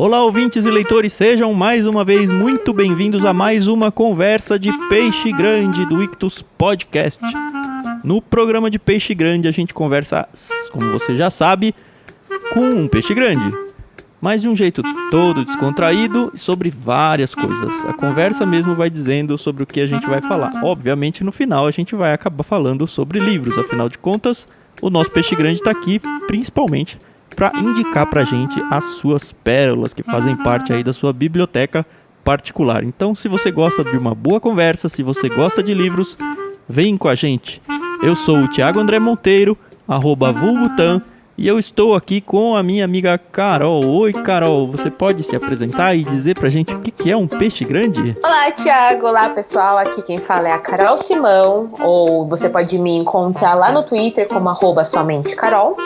Olá, ouvintes e leitores, sejam mais uma vez muito bem-vindos a mais uma conversa de peixe grande do Ictus Podcast. No programa de peixe grande a gente conversa, como você já sabe, com um peixe grande, mas de um jeito todo descontraído e sobre várias coisas. A conversa mesmo vai dizendo sobre o que a gente vai falar. Obviamente, no final a gente vai acabar falando sobre livros, afinal de contas, o nosso peixe grande está aqui principalmente para indicar pra gente as suas pérolas que fazem parte aí da sua biblioteca particular. Então, se você gosta de uma boa conversa, se você gosta de livros, vem com a gente. Eu sou o Thiago André Monteiro, @vulgutan, e eu estou aqui com a minha amiga Carol. Oi, Carol, você pode se apresentar e dizer pra gente o que é um peixe grande? Olá, Thiago. Olá, pessoal. Aqui quem fala é a Carol Simão, ou você pode me encontrar lá no Twitter como @somentecarol.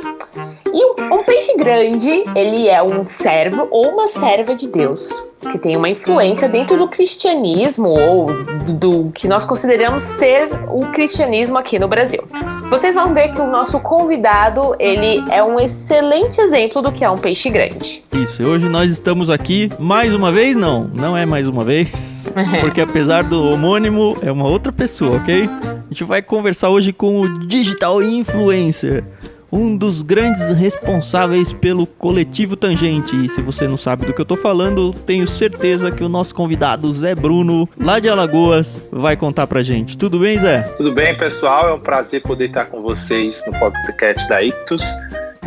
E um peixe grande, ele é um servo ou uma serva de Deus, que tem uma influência dentro do cristianismo, ou do que nós consideramos ser o cristianismo aqui no Brasil. Vocês vão ver que o nosso convidado, ele é um excelente exemplo do que é um peixe grande. Isso, e hoje nós estamos aqui mais uma vez, não é mais uma vez, porque apesar do homônimo, é uma outra pessoa, ok? A gente vai conversar hoje com o Digital Influencer, um dos grandes responsáveis pelo Coletivo Tangente. E se você não sabe do que eu tô falando, tenho certeza que o nosso convidado Zé Bruno, lá de Alagoas, vai contar pra gente. Tudo bem, Zé? Tudo bem, pessoal? É um prazer poder estar com vocês no podcast da Ictus,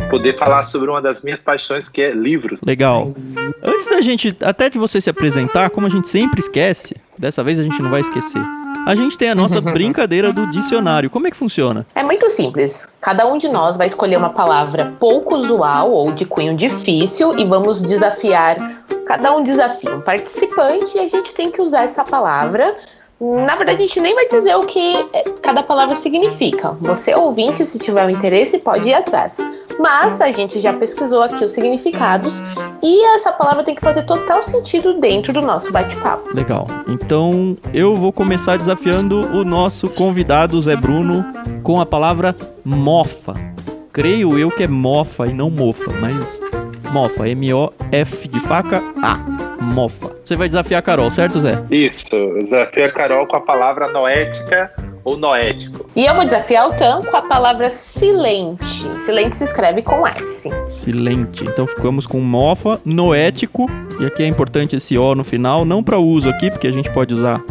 poder falar sobre uma das minhas paixões, que é livro. Legal. Antes da gente, até de você se apresentar, como a gente sempre esquece, dessa vez a gente não vai esquecer, a gente tem a nossa brincadeira do dicionário. Como é que funciona? É muito simples. Cada um de nós vai escolher uma palavra pouco usual ou de cunho difícil e vamos desafiar. Cada um desafia um participante e a gente tem que usar essa palavra. Na verdade, a gente nem vai dizer o que cada palavra significa. Você, ouvinte, se tiver um interesse, pode ir atrás. Mas a gente já pesquisou aqui os significados e essa palavra tem que fazer total sentido dentro do nosso bate-papo. Legal. Então, eu vou começar desafiando o nosso convidado, Zé Bruno, com a palavra mofa. Creio eu que é mofa e não mofa, mas mofa, M-O-F de faca, A. Mofa. Você vai desafiar a Carol, certo, Zé? Isso, eu desafio a Carol com a palavra noética ou noético. E eu vou desafiar o Tan com a palavra silente. Silente se escreve com S. Silente. Então ficamos com mofa, noético, e aqui é importante esse O no final, não para uso aqui, porque a gente pode usar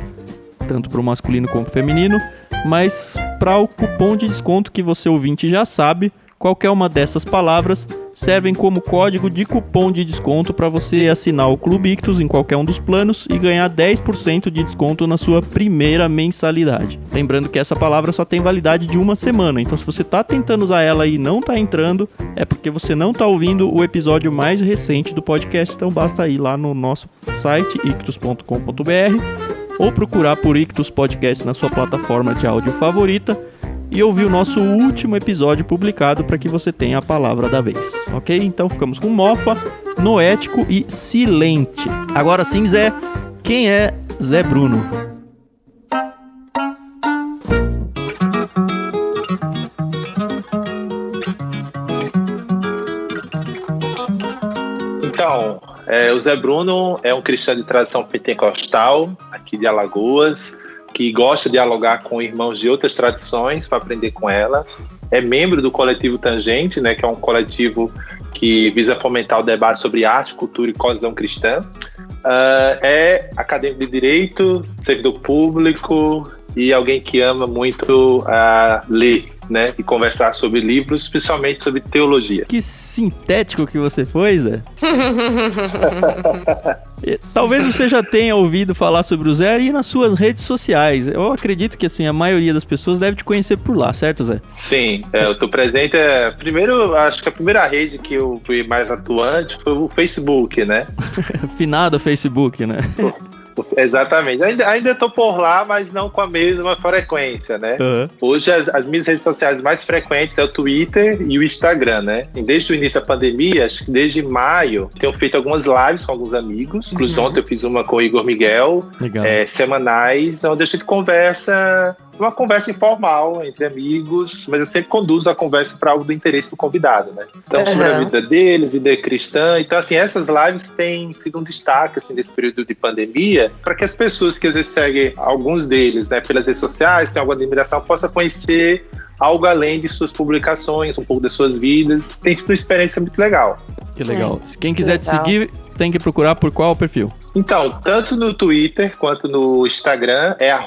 tanto para o masculino como para o feminino, mas para o cupom de desconto que você ouvinte já sabe, qualquer uma dessas palavras servem como código de cupom de desconto para você assinar o Clube Ictus em qualquer um dos planos e ganhar 10% de desconto na sua primeira mensalidade. Lembrando que essa palavra só tem validade de uma semana, então se você está tentando usar ela e não está entrando, é porque você não está ouvindo o episódio mais recente do podcast, então basta ir lá no nosso site ictus.com.br ou procurar por Ictus Podcast na sua plataforma de áudio favorita e ouvir o nosso último episódio publicado para que você tenha a palavra da vez, ok? Então ficamos com mofa, noético e silente. Agora sim, Zé, quem é Zé Bruno? Então, o Zé Bruno é um cristão de tradição pentecostal, aqui de Alagoas, que gosta de dialogar com irmãos de outras tradições para aprender com ela. É membro do Coletivo Tangente, né, que é um coletivo que visa fomentar o debate sobre arte, cultura e coesão cristã. É acadêmico de direito, servidor público e alguém que ama muito ler, né, e conversar sobre livros, principalmente sobre teologia. Que sintético que você foi, Zé. Talvez você já tenha ouvido falar sobre o Zé aí nas suas redes sociais. Eu acredito que assim, a maioria das pessoas deve te conhecer por lá, certo, Zé? Sim, eu tô presente. Primeiro, acho que a primeira rede que eu fui mais atuante foi o Facebook, né? Finado Facebook, né? O Exatamente. Ainda tô por lá, mas não com a mesma frequência, né? Hoje as minhas redes sociais mais frequentes é o Twitter e o Instagram, né? E desde o início da pandemia, acho que desde maio, tenho feito algumas lives com alguns amigos. Inclusive ontem eu fiz uma com o Igor Miguel, semanais, onde a gente conversa, uma conversa informal entre amigos, mas eu sempre conduzo a conversa para algo do interesse do convidado, né? Então, sobre a vida dele, vida cristã. Então, assim, essas lives têm sido um destaque, assim, nesse período de pandemia, para que as pessoas que às vezes seguem alguns deles, né, pelas redes sociais, têm alguma admiração, possam conhecer algo além de suas publicações, um pouco das suas vidas. Tem sido uma experiência muito legal. Que legal. Se quem quiser te seguir, tem que procurar por qual perfil? Então, tanto no Twitter quanto no Instagram é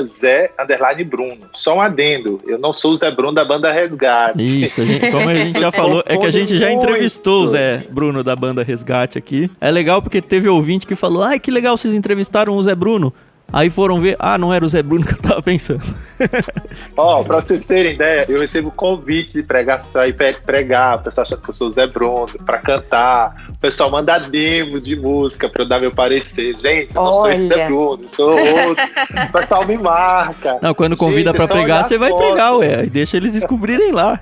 @Zé_Bruno. Só um adendo, eu não sou o Zé Bruno da banda Resgate. Isso, como a gente já falou, é que a gente já entrevistou o Zé Bruno da banda Resgate aqui. É legal porque teve ouvinte que falou, ai, que legal, vocês entrevistaram o Zé Bruno. Aí foram ver, não era o Zé Bruno que eu tava pensando. Pra vocês terem ideia, eu recebo convite de pregar, sair pregar, o pessoal acha que eu sou o Zé Bruno, pra cantar, o pessoal manda demo de música pra eu dar meu parecer. Gente, eu não sou esse Zé Bruno, sou outro. O pessoal me marca. Não, quando convida pra pregar, você vai pregar, ué, e deixa eles descobrirem lá.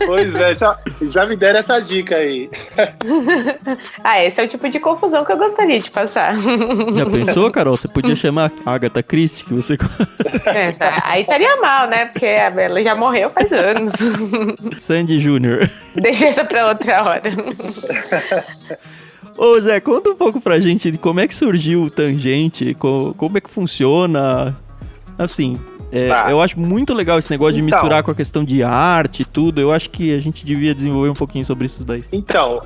Pois é, já me deram essa dica aí. Esse é o tipo de confusão que eu gostaria de passar. Já pensou, Carol? Você podia chamar a Agatha Christie, que você... Aí estaria mal, né? Porque ela já morreu faz anos. Sandy Júnior. Deixa essa pra outra hora. Ô Zé, conta um pouco pra gente de como é que surgiu o Tangente, como é que funciona, assim... Eu acho muito legal esse negócio de misturar com a questão de arte e tudo. Eu acho que a gente devia desenvolver um pouquinho sobre isso daí. Então,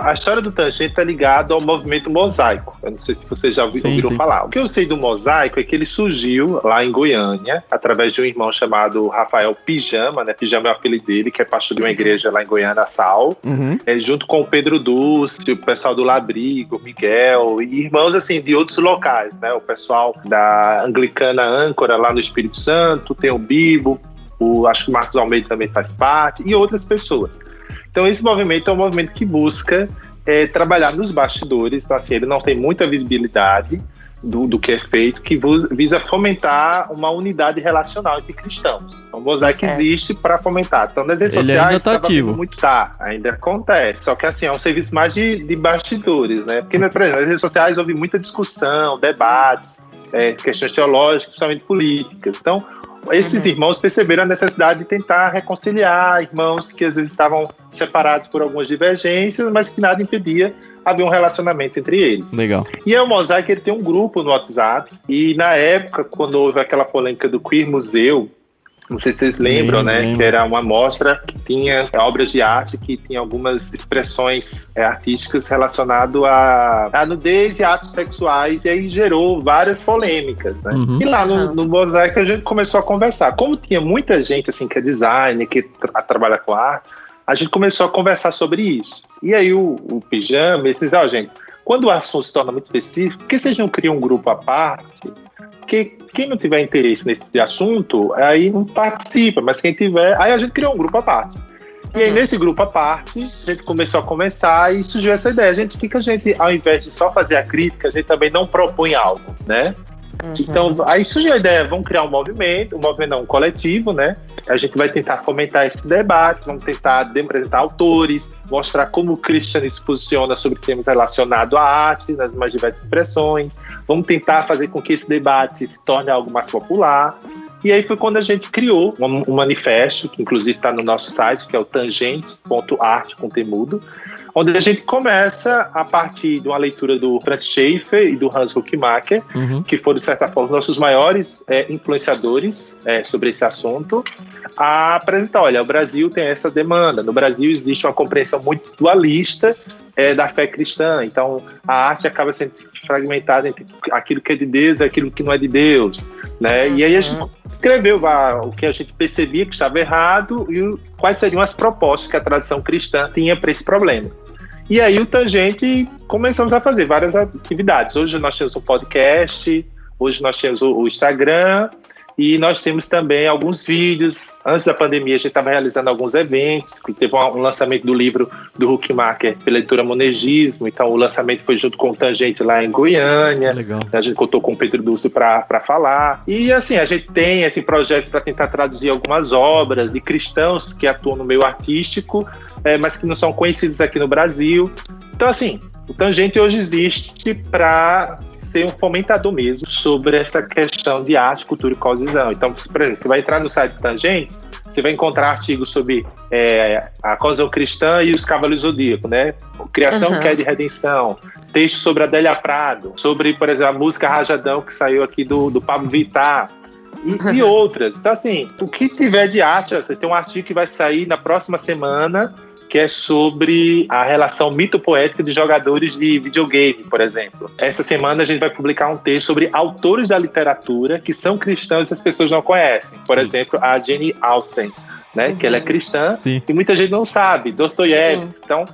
a história do Tangente tá ligada ao movimento Mosaico. Eu não sei se vocês já ouviram falar. O que eu sei do Mosaico é que ele surgiu lá em Goiânia, através de um irmão chamado Rafael Pijama, né? Pijama é o apelido dele, que é pastor de uma igreja lá em Goiânia, Sal. Junto com o Pedro Dulce, o pessoal do Labrigo, Miguel, e irmãos, assim, de outros locais, né? O pessoal da Anglicana Âncora, lá no Espírito Santo, tem o Bibo, acho que o Marcos Almeida também faz parte, e outras pessoas. Então esse movimento é um movimento que busca trabalhar nos bastidores, então assim, ele não tem muita visibilidade do que é feito, que visa fomentar uma unidade relacional entre cristãos. Então o Mosaico existe para fomentar. Então nas redes sociais ainda tá ativo. Ainda acontece, só que assim, é um serviço mais de bastidores, né? Porque, por exemplo, nas redes sociais houve muita discussão, debates, questões teológicas, principalmente políticas. Então, esses irmãos perceberam a necessidade de tentar reconciliar irmãos que às vezes estavam separados por algumas divergências, mas que nada impedia haver um relacionamento entre eles. Legal. E aí o Mosaico, ele tem um grupo no WhatsApp, e na época, quando houve aquela polêmica do Queer Museu, não sei se vocês lembram, né? Que era uma mostra que tinha obras de arte, que tinha algumas expressões artísticas relacionadas a nudez e atos sexuais, e aí gerou várias polêmicas, né? E lá no Mosaico a gente começou a conversar. Como tinha muita gente, assim, que é designer, que trabalha com arte, a gente começou a conversar sobre isso. E aí o Pijama, ele disse, gente, quando o assunto se torna muito específico, por que vocês não criam um grupo à parte? Porque quem não tiver interesse nesse assunto, aí não participa, mas quem tiver... Aí a gente criou um grupo à parte. E aí, nesse grupo à parte, a gente começou a conversar e surgiu essa ideia. Por que a gente, ao invés de só fazer a crítica, a gente também não propõe algo, né? Então, aí surgiu a ideia, vamos criar um movimento não, um coletivo, né? A gente vai tentar fomentar esse debate, vamos tentar apresentar autores, mostrar como o cristianismo se posiciona sobre temas relacionados à arte, nas mais diversas expressões. Vamos tentar fazer com que esse debate se torne algo mais popular. E aí foi quando a gente criou um manifesto, que inclusive está no nosso site, que é o tangente.arte, com temudo, onde a gente começa, a partir de uma leitura do Francis Schaeffer e do Hans Huckmacher, que foram, de certa forma, nossos maiores influenciadores sobre esse assunto, a apresentar, olha, o Brasil tem essa demanda, no Brasil existe uma compreensão muito dualista da fé cristã, então a arte acaba sendo fragmentada entre aquilo que é de Deus e aquilo que não é de Deus, né? E aí a gente escreveu o que a gente percebia que estava errado e quais seriam as propostas que a tradição cristã tinha para esse problema. E aí o Tangente começamos a fazer várias atividades. Hoje nós temos um podcast, hoje nós temos o Instagram, E nós temos também alguns vídeos. Antes da pandemia, a gente estava realizando alguns eventos. Teve um lançamento do livro do Huckmacher pela editora Monegismo. Então, o lançamento foi junto com o Tangente lá em Goiânia. Legal. A gente contou com o Pedro Dulce para falar. E, assim, a gente tem projetos para tentar traduzir algumas obras de cristãos que atuam no meio artístico, mas que não são conhecidos aqui no Brasil. Então, assim, o Tangente hoje existe para ser um fomentador mesmo sobre essa questão de arte, cultura e cosmovisão. Então, por exemplo, você vai entrar no site do Tangente, você vai encontrar artigos sobre a cosmovisão cristã e os cavaleiros zodíacos, né? Criação, Queda e Redenção, texto sobre Adélia Prado, sobre, por exemplo, a música Rajadão, que saiu aqui do Pablo Vittar, e outras. Então, assim, o que tiver de arte, você tem um artigo que vai sair na próxima semana, que é sobre a relação mito-poética de jogadores de videogame, por exemplo. Essa semana a gente vai publicar um texto sobre autores da literatura que são cristãos e as pessoas não conhecem. Por exemplo, a Jane Austen, né, que ela é cristã. Sim. E muita gente não sabe, Dostoiévski. Então,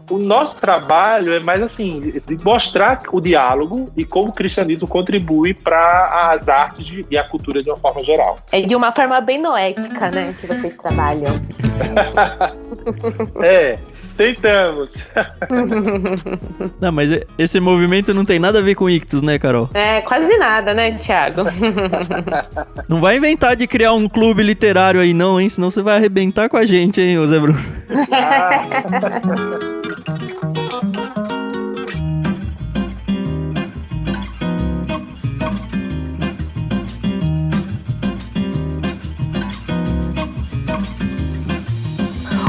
o nosso trabalho é mais assim, de mostrar o diálogo e como o cristianismo contribui para as artes e a cultura de uma forma geral. É de uma forma bem noética, né, que vocês trabalham. Tentamos. Não, mas esse movimento não tem nada a ver com ictus, né, Carol? Quase nada, né, Thiago? Não vai inventar de criar um clube literário aí não, hein? Senão você vai arrebentar com a gente, hein, Zé Bruno?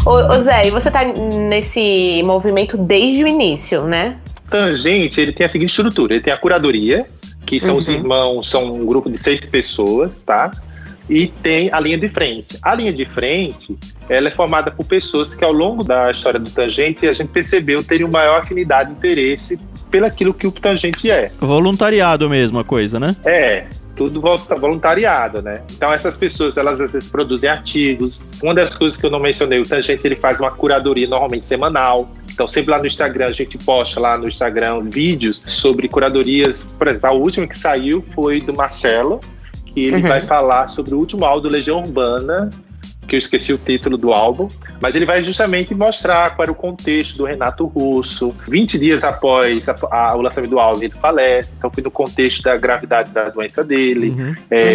Ô Zé, e você tá nesse movimento desde o início, né? Tangente, ele tem a seguinte estrutura. Ele tem a curadoria, que são os irmãos, são um grupo de 6 pessoas, tá? E tem a linha de frente. A linha de frente, ela é formada por pessoas que ao longo da história do Tangente, a gente percebeu terem maior afinidade e interesse pelaquilo que o Tangente é. Voluntariado mesmo a coisa, né? Tudo voluntariado, né? Então essas pessoas, elas às vezes produzem artigos. Uma das coisas que eu não mencionei, o Tangente, ele faz uma curadoria normalmente semanal. Então sempre lá no Instagram, a gente posta lá no Instagram vídeos sobre curadorias. Por exemplo, a última que saiu foi do Marcelo, que ele vai falar sobre o último álbum do Legião Urbana, que eu esqueci o título do álbum, mas ele vai justamente mostrar qual era o contexto do Renato Russo. 20 dias após o lançamento do álbum, ele falece, então foi no contexto da gravidade da doença dele.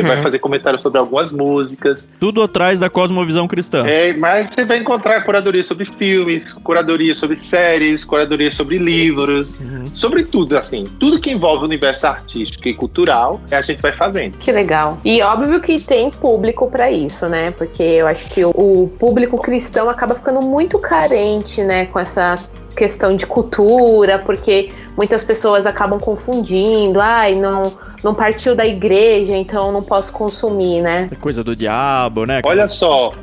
Vai fazer comentários sobre algumas músicas. Tudo atrás da cosmovisão cristã. Mas você vai encontrar curadoria sobre filmes, curadoria sobre séries, curadoria sobre livros, sobre tudo, assim. Tudo que envolve o universo artístico e cultural, a gente vai fazendo. Que legal. E óbvio que tem público pra isso, né? Porque eu acho que o público cristão acaba ficando muito carente, né, com essa questão de cultura, porque muitas pessoas acabam confundindo, não partiu da igreja, então não posso consumir, né? É coisa do diabo, né? Olha só,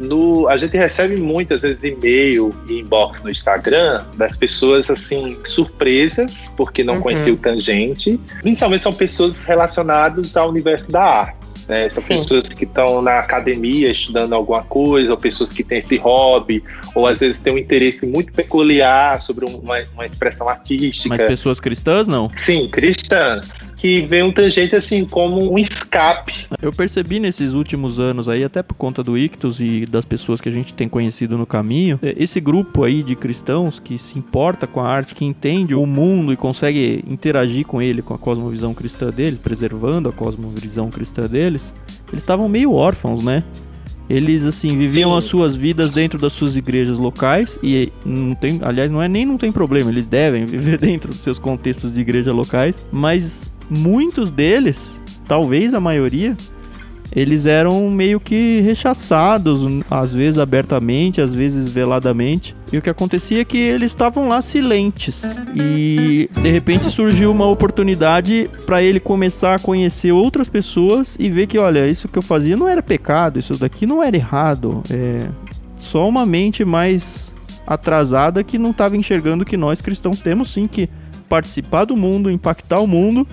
a gente recebe muitas vezes e-mail e inbox no Instagram das pessoas, assim, surpresas, porque não conheciam o Tangente. Principalmente são pessoas relacionadas ao universo da arte. São pessoas que estão na academia estudando alguma coisa, ou pessoas que têm esse hobby, ou às vezes têm um interesse muito peculiar sobre uma expressão artística. Mas pessoas cristãs, não? Sim, cristãs, que veem um Tangente assim como um escape. Eu percebi nesses últimos anos aí, até por conta do Ictus e das pessoas que a gente tem conhecido no caminho, esse grupo aí de cristãos que se importa com a arte, que entende o mundo e consegue interagir com ele, com a cosmovisão cristã dele, preservando a cosmovisão cristã dele, eles estavam meio órfãos, né? Eles, assim, viviam as suas vidas dentro das suas igrejas locais e não tem, aliás, não tem problema, eles devem viver dentro dos seus contextos de igreja locais, mas muitos deles, talvez a maioria, eles eram meio que rechaçados, às vezes abertamente, às vezes veladamente. E o que acontecia é que eles estavam lá silentes. E de repente surgiu uma oportunidade para ele começar a conhecer outras pessoas e ver que, olha, isso que eu fazia não era pecado, isso daqui não era errado. É só uma mente mais atrasada que não estava enxergando que nós cristãos temos sim que participar do mundo, impactar o mundo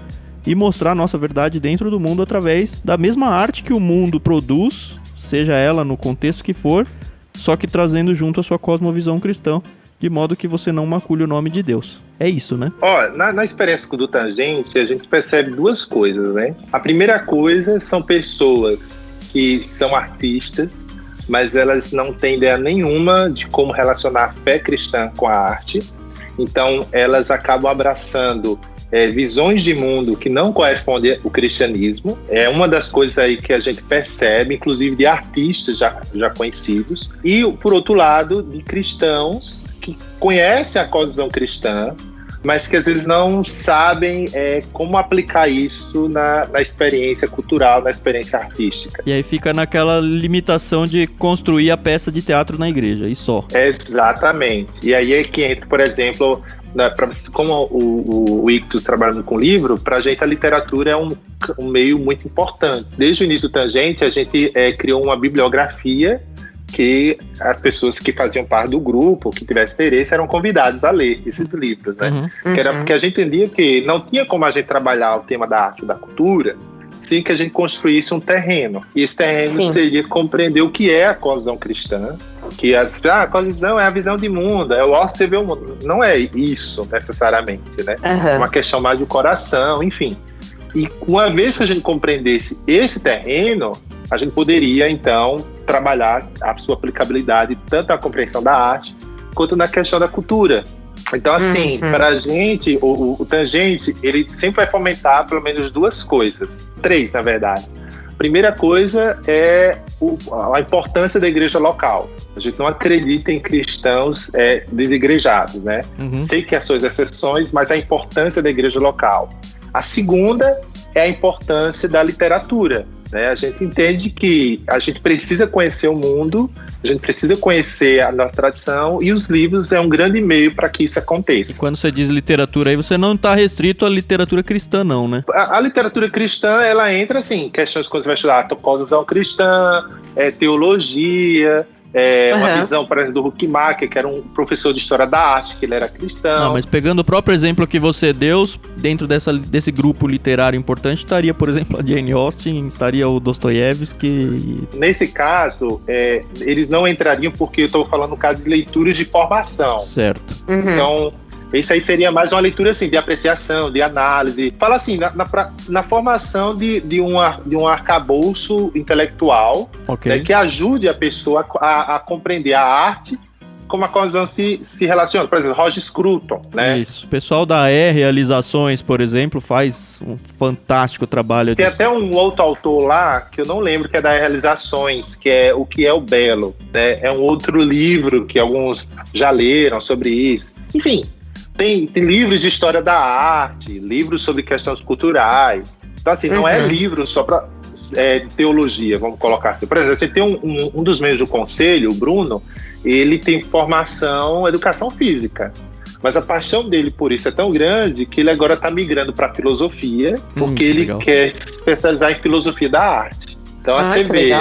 e mostrar a nossa verdade dentro do mundo através da mesma arte que o mundo produz, seja ela no contexto que for, só que trazendo junto a sua cosmovisão cristã, de modo que você não macule o nome de Deus. É isso, né? Na experiência do Tangente, a gente percebe duas coisas, né? A primeira coisa são pessoas que são artistas, mas elas não têm ideia nenhuma de como relacionar a fé cristã com a arte. Então, elas acabam abraçando visões de mundo que não correspondem ao cristianismo. É uma das coisas aí que a gente percebe, inclusive de artistas já conhecidos. E, por outro lado, de cristãos que conhecem a cosmovisão cristã, mas que às vezes não sabem como aplicar isso na experiência cultural, na experiência artística. E aí fica naquela limitação de construir a peça de teatro na igreja, e só. Exatamente. E aí é que entra, por exemplo, como o Ictus trabalhando com livro, para a gente a literatura é um meio muito importante. Desde o início do Tangente, a gente criou uma bibliografia que as pessoas que faziam parte do grupo, que tivessem interesse, eram convidados a ler esses livros, né? Que era porque a gente entendia que não tinha como a gente trabalhar o tema da arte ou da cultura sem que a gente construísse um terreno. E esse terreno seria compreender o que é a cosmovisão cristã, que a cosmovisão é a visão de mundo, é o ó, você vê o mundo. Não é isso, necessariamente, né? É uma questão mais do coração, enfim. E uma vez que a gente compreendesse esse terreno, a gente poderia, então, trabalhar a sua aplicabilidade tanto na compreensão da arte quanto na questão da cultura. Então, assim, para a gente, o Tangente, ele sempre vai fomentar pelo menos duas coisas. 3, na verdade. Primeira coisa é a importância da igreja local. A gente não acredita em cristãos desigrejados, né? Sei que há suas exceções, mas a importância da igreja local. A segunda é a importância da literatura. Né? A gente entende que a gente precisa conhecer o mundo, a gente precisa conhecer a nossa tradição, e os livros é um grande meio para que isso aconteça. E quando você diz literatura aí, você não está restrito à literatura cristã, não, né? A literatura cristã, ela entra, assim, questões quando você vai estudar a cosmovisão cristã, teologia, uma visão, por exemplo, do Huckmacher, que era um professor de história da arte, que ele era cristão. Não, mas pegando o próprio exemplo que você deu, dentro desse grupo literário importante, estaria, por exemplo, a Jane Austen, estaria o Dostoiévski. Nesse caso, eles não entrariam porque eu estou falando no caso de leituras de formação. Certo. Então, isso aí seria mais uma leitura assim, de apreciação, de análise. Fala assim, na formação de um arcabouço intelectual, okay, que ajude a pessoa a compreender a arte, como a cosmovisão se relaciona. Por exemplo, Roger Scruton, né? Isso. O pessoal da Realizações, por exemplo, faz um fantástico trabalho. Tem até um outro autor lá, que eu não lembro, que é da Realizações, que é O que é o Belo. Né? É um outro livro que alguns já leram sobre isso. Enfim, tem livros de história da arte, livros sobre questões culturais. Então, assim, não é livro só para teologia, vamos colocar assim. Por exemplo, você tem um dos membros do conselho, o Bruno, ele tem formação em educação física. Mas a paixão dele por isso é tão grande que ele agora está migrando para filosofia, porque ele quer se especializar em filosofia da arte. Então, você vê,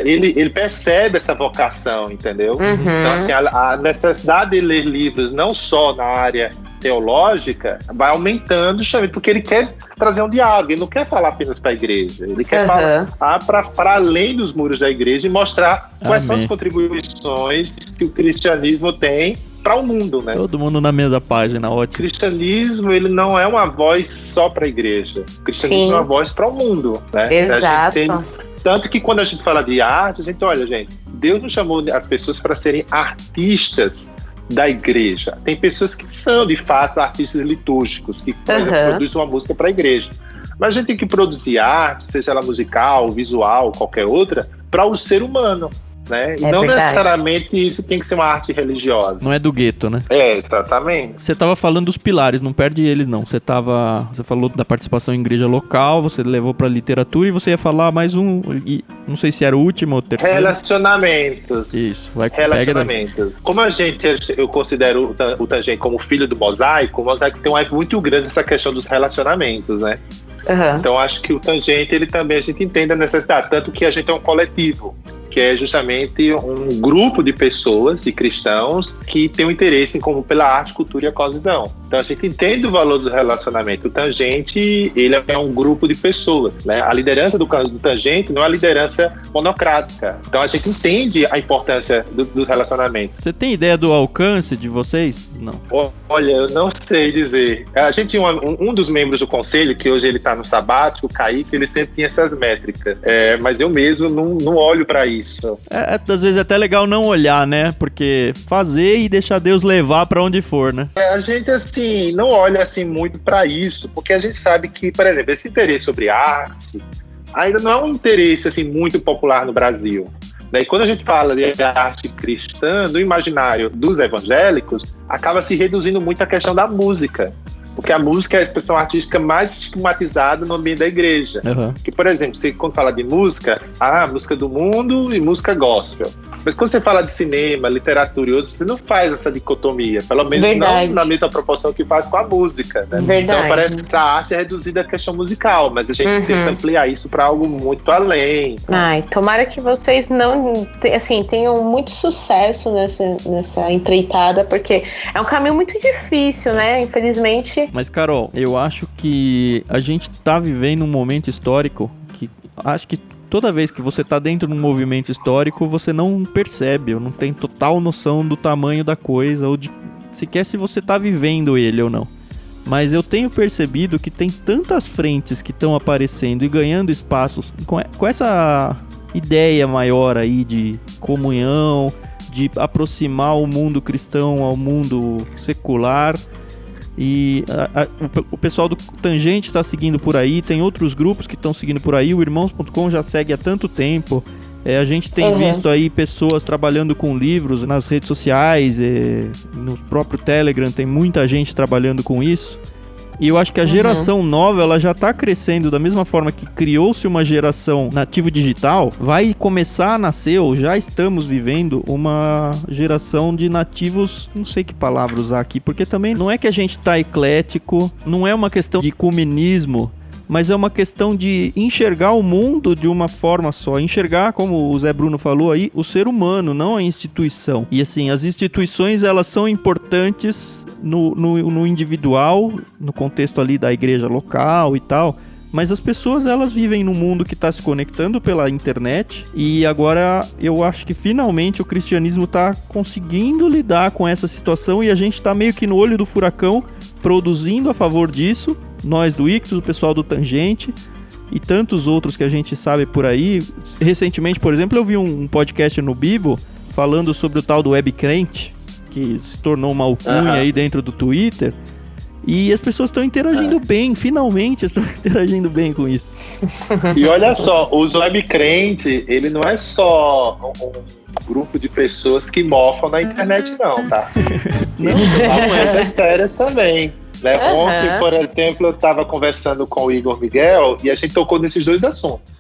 ele percebe essa vocação, entendeu? Então, assim, a necessidade de ler livros, não só na área teológica, vai aumentando justamente porque ele quer trazer um diálogo, ele não quer falar apenas para a igreja, ele quer falar para além dos muros da igreja e mostrar quais são as contribuições que o cristianismo tem para o mundo, né? Todo mundo na mesma página, ótimo. O cristianismo, ele não é uma voz só para a igreja, o cristianismo é uma voz para o mundo, né? Exato. Tanto que quando a gente fala de arte, a gente olha, gente, Deus não chamou as pessoas para serem artistas da igreja. Tem pessoas que são, de fato, artistas litúrgicos, que produzem uma música para a igreja. Mas a gente tem que produzir arte, seja ela musical, visual, qualquer outra, para o ser humano. Né? E não necessariamente isso tem que ser uma arte religiosa. Não é do gueto, né? Exatamente. Você estava falando dos pilares, não perde eles não. Você falou da participação em igreja local, você levou para literatura e você ia falar mais um, não sei se era o último ou o terceiro. Relacionamentos. Isso, relacionamentos. Como eu considero o Tangente como filho do Mosaico, o Mosaico tem um eco muito grande nessa questão dos relacionamentos, né? Então acho que o Tangente, ele também, a gente entende a necessidade, tanto que a gente é um coletivo. que é justamente um grupo de pessoas, de cristãos, que tem um interesse em comum pela arte, cultura e a cosmovisão. Então a gente entende o valor do relacionamento. O Tangente, ele é um grupo de pessoas, né? A liderança do Tangente não é uma liderança monocrática. Então a gente entende a importância dos relacionamentos. Você tem ideia do alcance de vocês? Não. Olha, eu não sei dizer. A gente tinha um dos membros do conselho, que hoje ele está no sabático, o Kaique, ele sempre tinha essas métricas. Mas eu mesmo não olho para isso. Às vezes é até legal não olhar, né? Porque fazer e deixar Deus levar para onde for, né? A gente, assim, não olha assim muito para isso, porque a gente sabe que, por exemplo, esse interesse sobre arte ainda não é um interesse assim, muito popular no Brasil. E quando a gente fala de arte cristã, no imaginário dos evangélicos, acaba se reduzindo muito a questão da música. Porque a música é a expressão artística mais estigmatizada no ambiente da igreja. Uhum. Que, por exemplo, você, quando fala de música, música do mundo e música gospel. Mas quando você fala de cinema, literatura e outros, você não faz essa dicotomia. Pelo menos não na mesma proporção que faz com a música. Né? Verdade. Então parece que a arte é reduzida à questão musical, mas a gente tenta ampliar isso para algo muito além. Ai, tomara que vocês não, assim, tenham muito sucesso nessa empreitada, porque é um caminho muito difícil, né? Infelizmente. Mas, Carol, eu acho que a gente tá vivendo um momento histórico que acho que toda vez que você tá dentro de um movimento histórico, você não percebe, ou não tem total noção do tamanho da coisa, ou de sequer se você tá vivendo ele ou não. Mas eu tenho percebido que tem tantas frentes que estão aparecendo e ganhando espaços com essa ideia maior aí de comunhão, de aproximar o mundo cristão ao mundo secular. E o pessoal do Tangente está seguindo por aí, tem outros grupos que estão seguindo por aí, o Irmãos.com já segue há tanto tempo. A gente tem visto aí pessoas trabalhando com livros nas redes sociais, no próprio Telegram tem muita gente trabalhando com isso. E eu acho que a geração nova, ela já está crescendo da mesma forma que criou-se uma geração nativo digital, vai começar a nascer, ou já estamos vivendo, uma geração de nativos, não sei que palavra usar aqui, porque também não é que a gente tá eclético, não é uma questão de ecumenismo, mas é uma questão de enxergar o mundo de uma forma só, enxergar, como o Zé Bruno falou aí, o ser humano, não a instituição. E assim, as instituições, elas são importantes no individual, no contexto ali da igreja local e tal, mas as pessoas, elas vivem num mundo que está se conectando pela internet, e agora eu acho que finalmente o cristianismo está conseguindo lidar com essa situação, e a gente está meio que no olho do furacão, produzindo a favor disso, nós do Ictus, o pessoal do Tangente e tantos outros que a gente sabe por aí. Recentemente, por exemplo, eu vi um podcast no Bibo falando sobre o tal do webcrente, que se tornou uma alcunha aí dentro do Twitter, e as pessoas estão interagindo bem, finalmente estão interagindo bem com isso. E olha só, o webcrente, ele não é só um grupo de pessoas que mofam na internet não, tá? Não é sérias também. Né? Ontem, por exemplo, eu estava conversando com o Igor Miguel e a gente tocou nesses dois assuntos.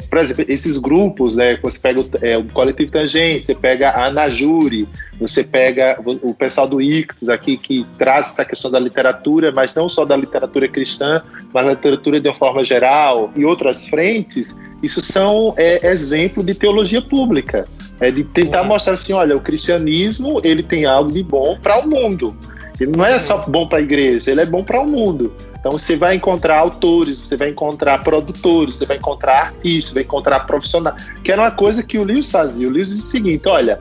Por exemplo, esses grupos, né, você pega o Coletivo Tangente, você pega a Anajure, você pega o pessoal do Ictus aqui, que traz essa questão da literatura, mas não só da literatura cristã, mas da literatura de uma forma geral, e outras frentes. Isso são exemplo de teologia pública, de tentar mostrar assim, olha, o cristianismo, ele tem algo de bom para o mundo. Ele não é só bom para a igreja, ele é bom para o mundo. Então você vai encontrar autores, você vai encontrar produtores, você vai encontrar artistas, vai encontrar profissionais, que era uma coisa que o Lewis fazia. O Lewis disse o seguinte, olha,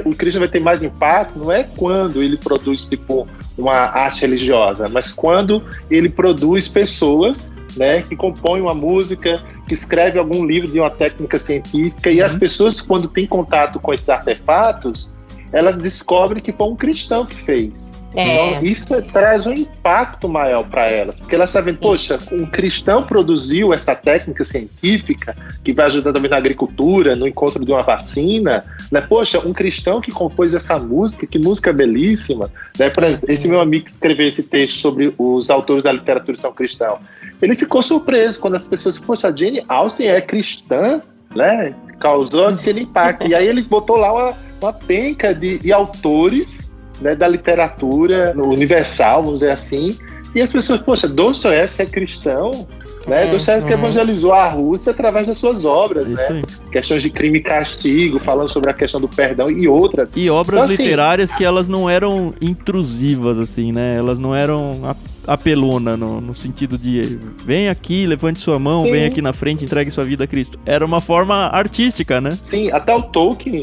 o Cristo vai ter mais impacto, não é quando ele produz tipo uma arte religiosa, mas quando ele produz pessoas, né, que compõem uma música, que escreve algum livro de uma técnica científica, e as pessoas, quando têm contato com esses artefatos, elas descobrem que foi um cristão que fez. Então, isso traz um impacto maior para elas, porque elas sabem, poxa, um cristão produziu essa técnica científica que vai ajudar também na agricultura, no encontro de uma vacina, né? Poxa, um cristão que compôs essa música, que música belíssima, né? Por exemplo, esse meu amigo que escreveu esse texto sobre os autores da literatura são cristãos, ele ficou surpreso quando as pessoas, poxa, a Jane Austen é cristã, né? Causou aquele impacto, e aí ele botou lá uma penca de autores, né, da literatura universal, vamos dizer assim, e as pessoas, poxa, Dostoiévski é cristão, né? Dostoiévski evangelizou a Rússia através das suas obras, Isso né? aí. Questões de crime e castigo, falando sobre a questão do perdão e outras. E obras Então, assim, literárias que elas não eram intrusivas, assim, né? Elas não eram apelona no sentido de vem aqui, levante sua mão, Sim. vem aqui na frente, entregue sua vida a Cristo. Era uma forma artística, né? Sim, até o Tolkien,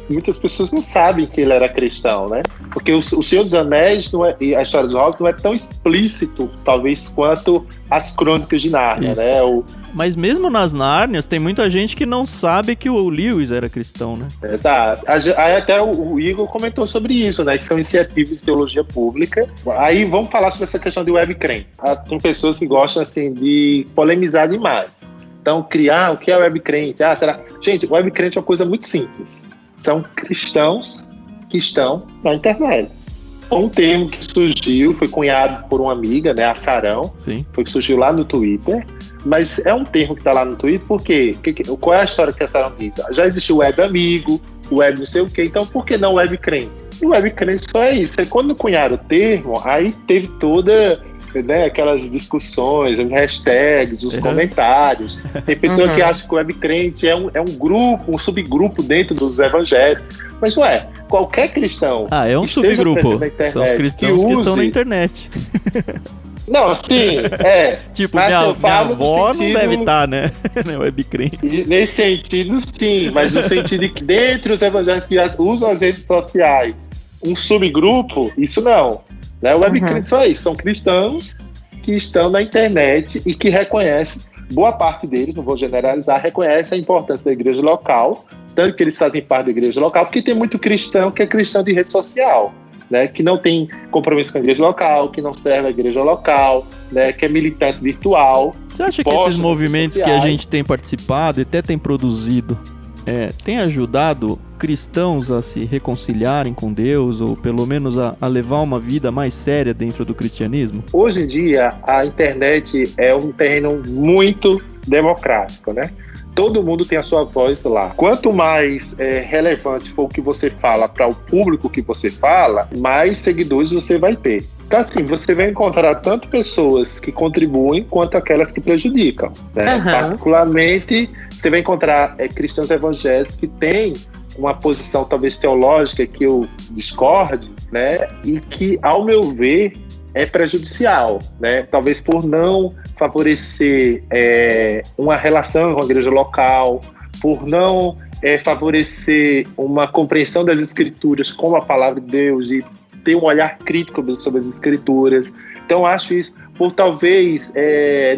muitas pessoas não sabem que ele era cristão, né? Porque o Senhor dos Anéis e a história do Hobbit não é tão explícito, talvez, quanto as Crônicas de Nárnia, Isso. né? Mas mesmo nas Nárnias, tem muita gente que não sabe que o Lewis era cristão, né? Exato. Aí até o Igor comentou sobre isso, né? Que são iniciativas de teologia pública. Aí vamos falar sobre essa questão de web crente. Tem pessoas que gostam, assim, de polemizar demais. Então, o que é web crente? Será? Gente, web crente é uma coisa muito simples. São cristãos que estão na internet. Um termo que surgiu, foi cunhado por uma amiga, né? A Sarão. Sim. Foi que surgiu lá no Twitter. Mas é um termo que está lá no Twitter, por quê? Qual é a história que a Sarah diz? Já existiu web amigo, web não sei o quê, então por que não web crente? E web crente só é isso. Quando cunharam o termo, aí teve toda, né, aquelas discussões, as hashtags, os comentários. Tem pessoa que acha que o web crente é um grupo, um subgrupo dentro dos evangélicos. Mas não é. Qualquer cristão. É um subgrupo. São os cristãos que estão na internet. Não, sim, Tipo, minha avó não deve estar, né? Web crente. Nesse sentido, sim, mas no sentido de que dentre os evangélicos que usam as redes sociais, um subgrupo, isso não. Né? O web crente só é isso, são cristãos que estão na internet e que reconhecem, boa parte deles, não vou generalizar, reconhece a importância da igreja local, tanto que eles fazem parte da igreja local, porque tem muito cristão que é cristão de rede social. Né, que não tem compromisso com a igreja local, que não serve a igreja local, né, que é militante virtual. Você acha que esses movimentos que a gente tem participado e até tem produzido tem ajudado cristãos a se reconciliarem com Deus ou pelo menos a levar uma vida mais séria dentro do cristianismo? Hoje em dia, a internet é um terreno muito democrático, né? Todo mundo tem a sua voz lá. Quanto mais relevante for o que você fala para o público que você fala, mais seguidores você vai ter. Então, assim, você vai encontrar tanto pessoas que contribuem quanto aquelas que prejudicam. Né? Particularmente, você vai encontrar cristãos evangélicos que têm uma posição talvez teológica que eu discorde, né? E que, ao meu ver, é prejudicial, né? Talvez por não favorecer uma relação com a igreja local, por não favorecer uma compreensão das escrituras como a palavra de Deus e ter um olhar crítico sobre as escrituras. Então, acho isso por talvez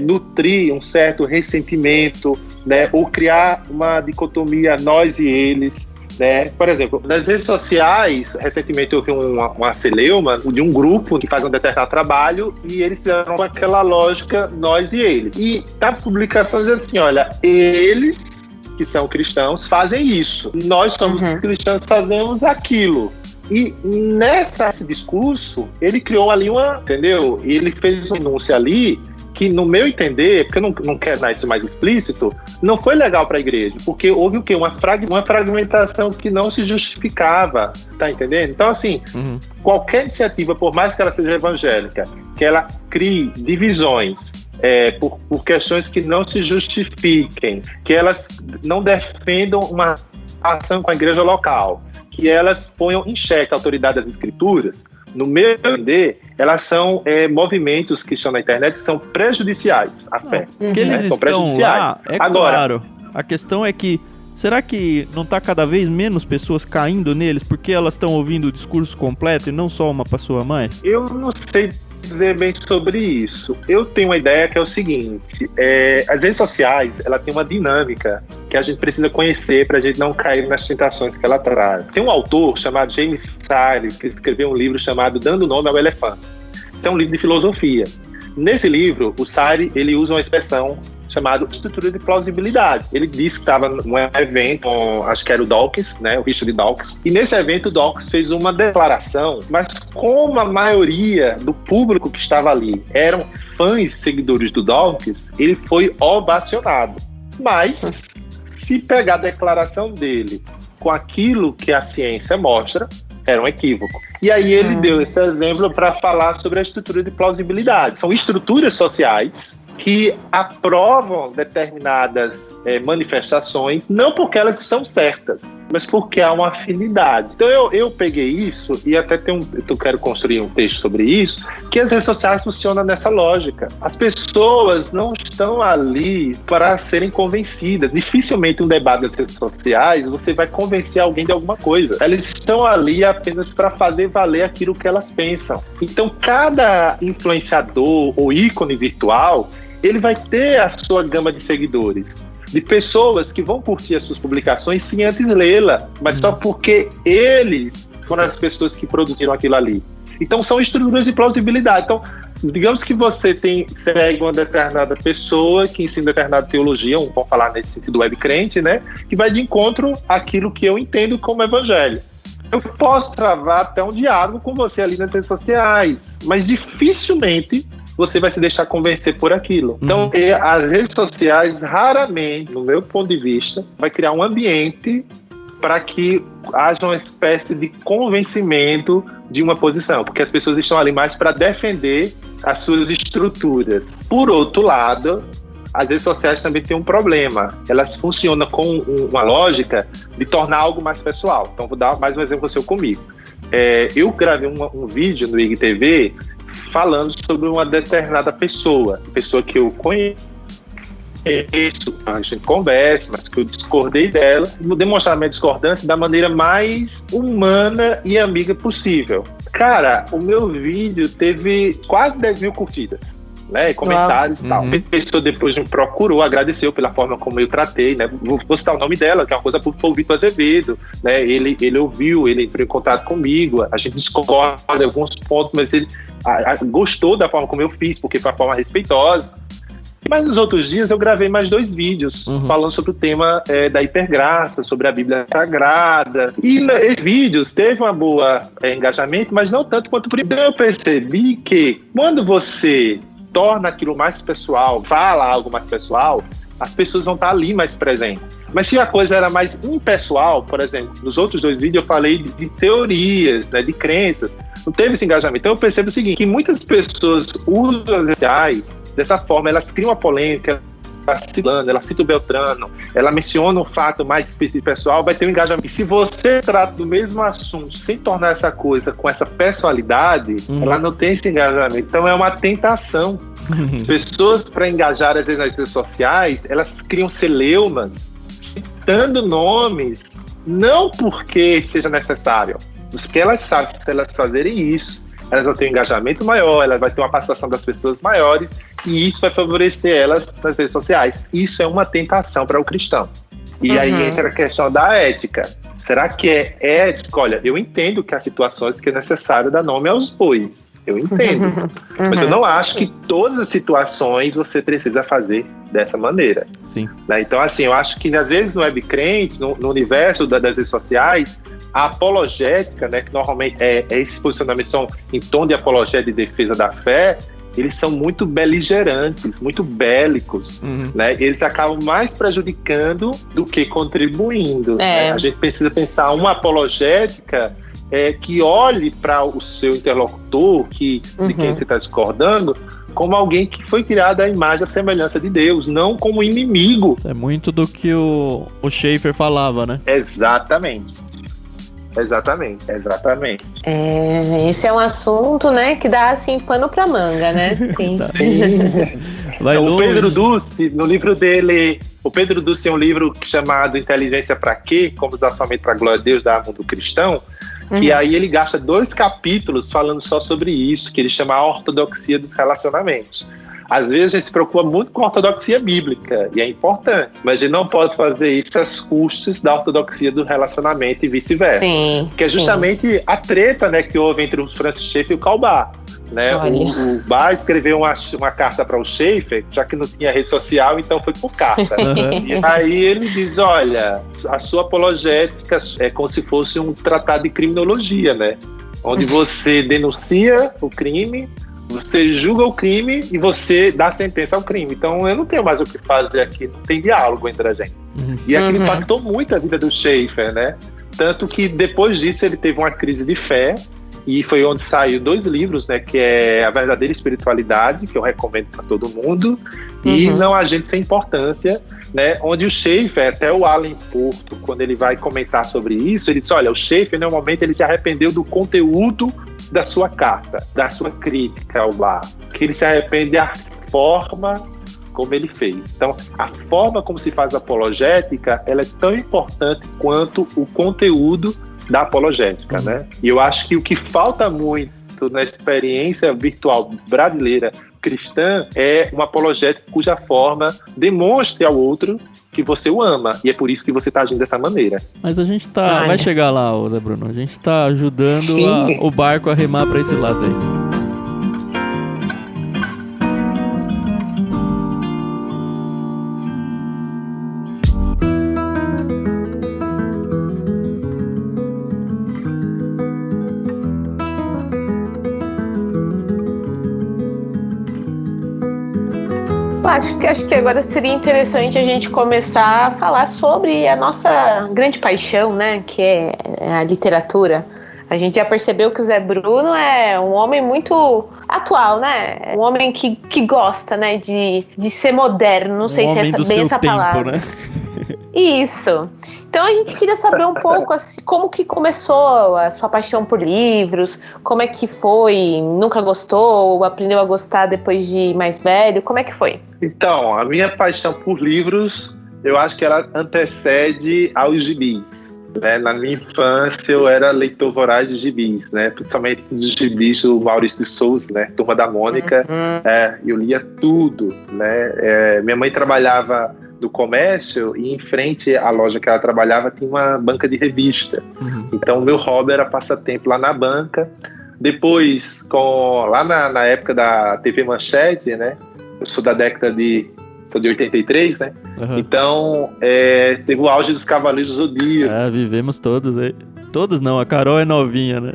nutrir um certo ressentimento, né? Ou criar uma dicotomia nós e eles. Né? Por exemplo, nas redes sociais, recentemente eu vi uma celeuma de um grupo que faz um determinado trabalho e eles fizeram aquela lógica nós e eles. E na publicação diz assim, olha, eles que são cristãos fazem isso, nós somos cristãos, fazemos aquilo. E nesse discurso, ele criou ali entendeu? Ele fez um anúncio ali que, no meu entender, porque eu não quero dar isso mais explícito, não foi legal para a igreja, porque houve o quê? Uma fragmentação que não se justificava, tá entendendo? Então, assim, qualquer iniciativa, por mais que ela seja evangélica, que ela crie divisões por questões que não se justifiquem, que elas não defendam uma ação com a igreja local, que elas ponham em xeque a autoridade das escrituras, no meu entender, elas são movimentos que estão na internet que são prejudiciais à fé. Que eles estão lá, Agora, claro. A questão é que, será que não está cada vez menos pessoas caindo neles porque elas estão ouvindo o discurso completo e não só uma pessoa a mais? Eu não sei dizer bem sobre isso. Eu tenho uma ideia que é o seguinte, as redes sociais, ela tem uma dinâmica que a gente precisa conhecer para a gente não cair nas tentações que ela traz. Tem um autor chamado James Sire que escreveu um livro chamado Dando Nome ao Elefante. Isso é um livro de filosofia. Nesse livro, o Sire, ele usa uma expressão chamada estrutura de plausibilidade. Ele disse que estava num evento, acho que era o Dawkins, né, o Richard Dawkins, e nesse evento o Dawkins fez uma declaração, mas como a maioria do público que estava ali eram fãs e seguidores do Dawkins, ele foi ovacionado. Mas, se pegar a declaração dele com aquilo que a ciência mostra, era um equívoco. E aí ele deu esse exemplo para falar sobre a estrutura de plausibilidade. São estruturas sociais que aprovam determinadas manifestações, não porque elas estão certas, mas porque há uma afinidade. Então eu peguei isso e até eu quero construir um texto sobre isso, que as redes sociais funcionam nessa lógica. As pessoas não estão ali para serem convencidas. Dificilmente um debate das redes sociais você vai convencer alguém de alguma coisa. Elas estão ali apenas para fazer valer aquilo que elas pensam. Então cada influenciador ou ícone virtual, ele vai ter a sua gama de seguidores, de pessoas que vão curtir as suas publicações sem antes lê-la, mas só porque eles foram as pessoas que produziram aquilo ali. Então são estruturas de plausibilidade. Então, digamos que você segue uma determinada pessoa que ensina determinada teologia, vamos falar nesse sentido web crente, né, que vai de encontro àquilo que eu entendo como evangelho. Eu posso travar até um diálogo com você ali nas redes sociais, mas dificilmente você vai se deixar convencer por aquilo. Então, as redes sociais, raramente, no meu ponto de vista, vai criar um ambiente para que haja uma espécie de convencimento de uma posição, porque as pessoas estão ali mais para defender as suas estruturas. Por outro lado, as redes sociais também têm um problema. Elas funcionam com uma lógica de tornar algo mais pessoal. Então, vou dar mais um exemplo seu comigo. Eu gravei um vídeo no IGTV falando sobre uma determinada pessoa que eu conheço, a gente conversa, mas que eu discordei dela, e vou demonstrar minha discordância da maneira mais humana e amiga possível. Cara, o meu vídeo teve quase 10 mil curtidas, né, comentários e tal. A pessoa depois me procurou, agradeceu pela forma como eu tratei, né, vou citar o nome dela, que é uma coisa por Vitor Azevedo, né, ele ouviu, ele entrou em contato comigo, a gente discorda em alguns pontos, mas ele gostou da forma como eu fiz, porque foi uma forma respeitosa. Mas nos outros dias eu gravei mais 2 vídeos falando sobre o tema da hipergraça, sobre a Bíblia Sagrada. E esses vídeos teve uma boa engajamento, mas não tanto quanto o primeiro. Eu percebi que quando você torna aquilo mais pessoal, fala algo mais pessoal, as pessoas vão estar ali mais presentes. Mas se a coisa era mais impessoal, por exemplo, nos outros 2 vídeos eu falei de teorias, né, de crenças, não teve esse engajamento. Então eu percebo o seguinte, que muitas pessoas usam as redes sociais dessa forma, elas criam uma polêmica, ela cita o Beltrano, ela menciona um fato mais específico pessoal, vai ter um engajamento. E se você trata do mesmo assunto sem tornar essa coisa com essa pessoalidade, ela não tem esse engajamento. Então é uma tentação. As pessoas, para engajar às vezes nas redes sociais, elas criam celeumas, citando nomes, não porque seja necessário, mas porque elas sabem que se elas fazerem isso, elas vão ter um engajamento maior, elas vão ter uma participação das pessoas maiores, e isso vai favorecer elas nas redes sociais. Isso é uma tentação para o cristão. E aí entra a questão da ética. Será que é ético? Olha, eu entendo que há situações que é necessário dar nome aos bois. Eu entendo. Mas eu não acho que todas as situações você precisa fazer dessa maneira. Sim. Né? Então, assim, eu acho que às vezes no webcrente, no universo das redes sociais, a apologética, né, que normalmente esses posicionamentos são em tom de apologética e defesa da fé, eles são muito beligerantes, muito bélicos, né? Eles acabam mais prejudicando do que contribuindo. Né? A gente precisa pensar uma apologética que olhe para o seu interlocutor, de quem você está discordando, como alguém que foi criado à imagem e à semelhança de Deus, não como inimigo. É muito do que o Schaeffer falava, né? Exatamente. Esse é um assunto, né, que dá, assim, pano pra manga, né? O Pedro Duce, no livro dele, o Pedro Duce tem um livro chamado Inteligência pra Quê? Como usar somente pra glória de Deus, da Mundo Cristão, e aí ele gasta 2 capítulos falando só sobre isso, que ele chama a ortodoxia dos relacionamentos. Às vezes a gente se preocupa muito com a ortodoxia bíblica, e é importante, mas a gente não pode fazer isso às custas da ortodoxia do relacionamento e vice-versa. Que é justamente a treta, né, que houve entre o Francis Schaeffer e o Karl Barth. Né? O Barth escreveu uma carta para o Schaeffer, já que não tinha rede social, então foi por carta. E aí ele diz, olha, a sua apologética é como se fosse um tratado de criminologia, né? Onde você denuncia o crime, você julga o crime e você dá sentença ao crime. Então eu não tenho mais o que fazer aqui, não tem diálogo entre a gente. E aquilo impactou muito a vida do Schaeffer, né? Tanto que depois disso ele teve uma crise de fé e foi onde saiu 2 livros, né, que é A Verdadeira Espiritualidade, que eu recomendo para todo mundo, e Não Há Gente Sem Importância, né, onde o Schaeffer, até o Alan Porto, quando ele vai comentar sobre isso, ele diz, olha, o Schaeffer, no momento, ele se arrependeu do conteúdo da sua carta, da sua crítica ao bar, que ele se arrepende da forma como ele fez. Então, a forma como se faz a apologética, ela é tão importante quanto o conteúdo da apologética, né? E eu acho que o que falta muito na experiência virtual brasileira cristã é uma apologética cuja forma demonstre ao outro que você o ama, e é por isso que você está agindo dessa maneira. Mas a gente vai chegar lá, Zé Bruno, a gente está ajudando o barco a remar para esse lado aí. Acho que agora seria interessante a gente começar a falar sobre a nossa grande paixão, né? Que é a literatura. A gente já percebeu que o Zé Bruno é um homem muito atual, né? Um homem que gosta, né? De ser moderno. Não sei se é bem essa palavra. Né? Isso. Então a gente queria saber um pouco assim, como que começou a sua paixão por livros, como é que foi, nunca gostou, aprendeu a gostar depois de mais velho, como é que foi? Então, a minha paixão por livros, eu acho que ela antecede aos gibis. Né? Na minha infância eu era leitor voraz de gibis, né? Principalmente dos gibis do Maurício de Souza, né? Turma da Mônica, eu lia tudo, né? Minha mãe trabalhava do comércio e em frente à loja que ela trabalhava tinha uma banca de revista. Então o meu hobby era passar tempo lá na banca. Depois, lá na época da TV Manchete, né? Eu sou da década sou de 83, né? Então teve o auge dos Cavaleiros do Zodíaco. Vivemos todos aí. Todos não, a Carol é novinha, né?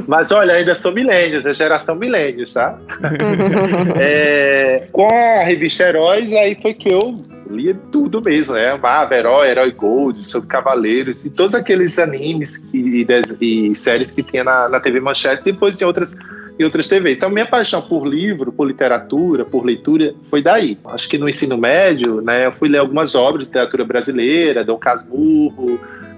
Mas olha, ainda sou milênios, é geração milênios, tá? Com a revista Heróis, aí foi que eu lia tudo mesmo, né? Amava Herói Gold, sobre Cavaleiros, e todos aqueles animes e séries que tinha na TV Manchete, depois em outras TVs. Então, minha paixão por livro, por literatura, por leitura, foi daí. Acho que no ensino médio, né, eu fui ler algumas obras de literatura brasileira, Dom Casmurro,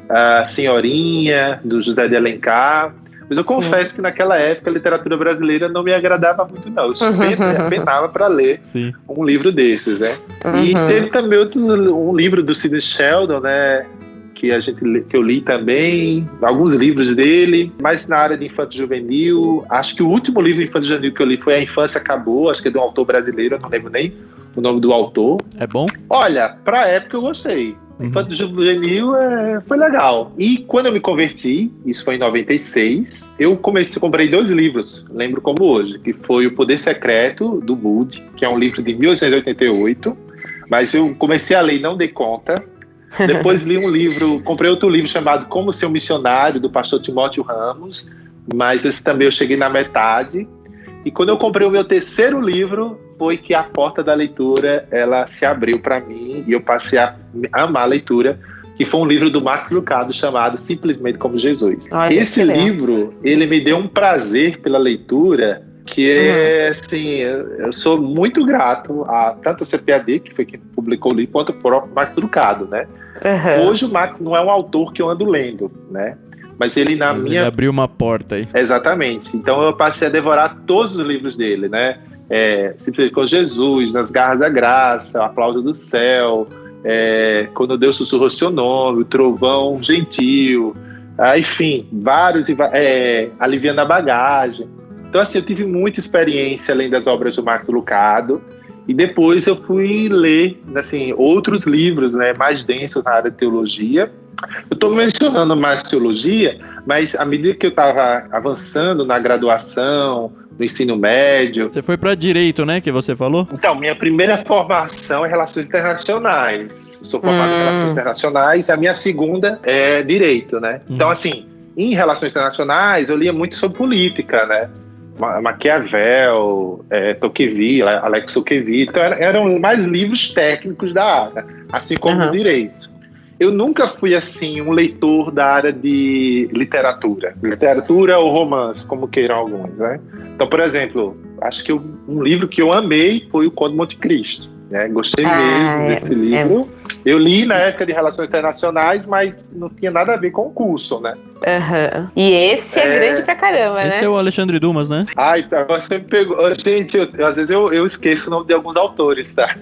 a Senhorinha, do José de Alencar. Mas eu confesso que naquela época a literatura brasileira não me agradava muito, não. Eu sempre apenava para ler um livro desses, né? E teve também um livro do Sidney Sheldon, né? Que eu li também, alguns livros dele, mas na área de infanto-juvenil. Acho que o último livro infanto-juvenil que eu li foi A Infância Acabou, acho que é de um autor brasileiro, eu não lembro nem o nome do autor. É bom? Olha, pra época eu gostei. Infanto-juvenil foi legal. E quando eu me converti, isso foi em 96, eu comprei 2 livros, lembro como hoje, que foi O Poder Secreto, do Bud, que é um livro de 1888, mas eu comecei a ler e não dei conta. Depois comprei outro livro chamado Como Ser um Missionário, do pastor Timóteo Ramos, mas esse também eu cheguei na metade. E quando eu comprei o meu 3º livro, foi que a porta da leitura ela se abriu para mim e eu passei a amar a leitura, que foi um livro do Max Lucado chamado Simplesmente Como Jesus. Esse livro, ele me deu um prazer pela leitura que é, assim, eu sou muito grato a tanto a CPAD, que foi quem publicou o livro, quanto o próprio Max Lucado, né? Hoje o Max não é um autor que eu ando lendo, né? Mas ele ele abriu uma porta aí. Exatamente. Então eu passei a devorar todos os livros dele, né? Simplesmente com Jesus, Nas Garras da Graça, O Aplauso do Céu, Quando Deus Sussurrou Seu Nome, O Trovão Gentil, enfim, vários, Aliviando a Bagagem. Então, assim, eu tive muita experiência além das obras do Marco Lucado, e depois eu fui ler, assim, outros livros, né, mais densos na área de teologia. Eu estou mencionando mais teologia, mas à medida que eu estava avançando na graduação, no ensino médio... Você foi para direito, né, que você falou? Então, minha primeira formação é Relações Internacionais. Eu sou formado em Relações Internacionais, a minha segunda é Direito, né? Então, assim, em Relações Internacionais, eu lia muito sobre política, né? Maquiavel, Tocqueville, Alex Tocqueville, então eram mais livros técnicos da área, assim como o direito. eu nunca fui, assim, um leitor da área de literatura ou romance, como queiram alguns, né? Então, por exemplo, acho que um livro que eu amei foi o Conde de Monte Cristo, né? Gostei mesmo desse livro. Eu li na época de Relações Internacionais, mas não tinha nada a ver com o curso, né? E esse é grande pra caramba, né? Esse é o Alexandre Dumas, né? Ai, agora você me pegou. Gente, às vezes eu esqueço o nome de alguns autores, tá?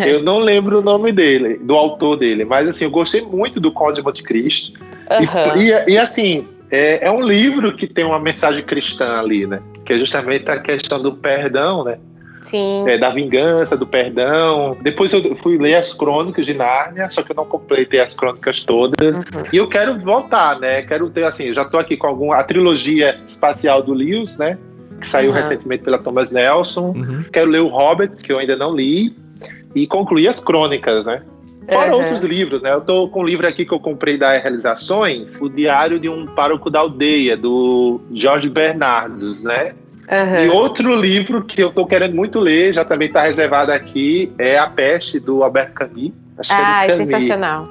Eu não lembro o nome dele, do autor dele, mas assim, eu gostei muito do Conde de Monte Cristo. E assim, é um livro que tem uma mensagem cristã ali, né? Que é justamente a questão do perdão, né? Sim. Da vingança, do perdão. Depois eu fui ler as Crônicas de Nárnia, só que eu não completei as crônicas todas. E eu quero voltar, né? Quero ter, assim, eu já tô aqui com a trilogia espacial do Lewis, né? Que saiu recentemente pela Thomas Nelson. Quero ler o Hobbit, que eu ainda não li. E concluir as crônicas, né? Fora outros livros, né? Eu tô com um livro aqui que eu comprei da Realizações, O Diário de um Pároco da Aldeia, do Jorge Bernardes, né? E outro livro que eu tô querendo muito ler, já também tá reservado aqui, é A Peste, do Albert Camus. Acho que é do Camus. Sensacional.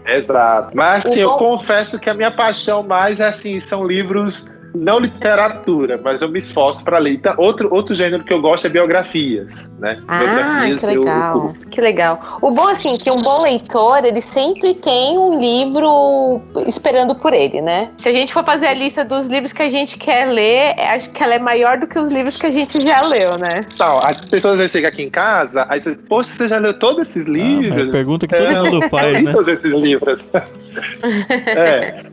Exato. Mas assim, eu confesso que a minha paixão mais, assim, são livros... Não literatura, mas eu me esforço para ler. Então, outro gênero que eu gosto é biografias, né? Biografias, que legal. Que legal. O bom, assim, que um bom leitor, ele sempre tem um livro esperando por ele, né? Se a gente for fazer a lista dos livros que a gente quer ler, acho que ela é maior do que os livros que a gente já leu, né? Então, as pessoas às vezes chegam aqui em casa, aí você, poxa, você já leu todos esses livros? Pergunta que todo mundo faz, né? Todos esses livros.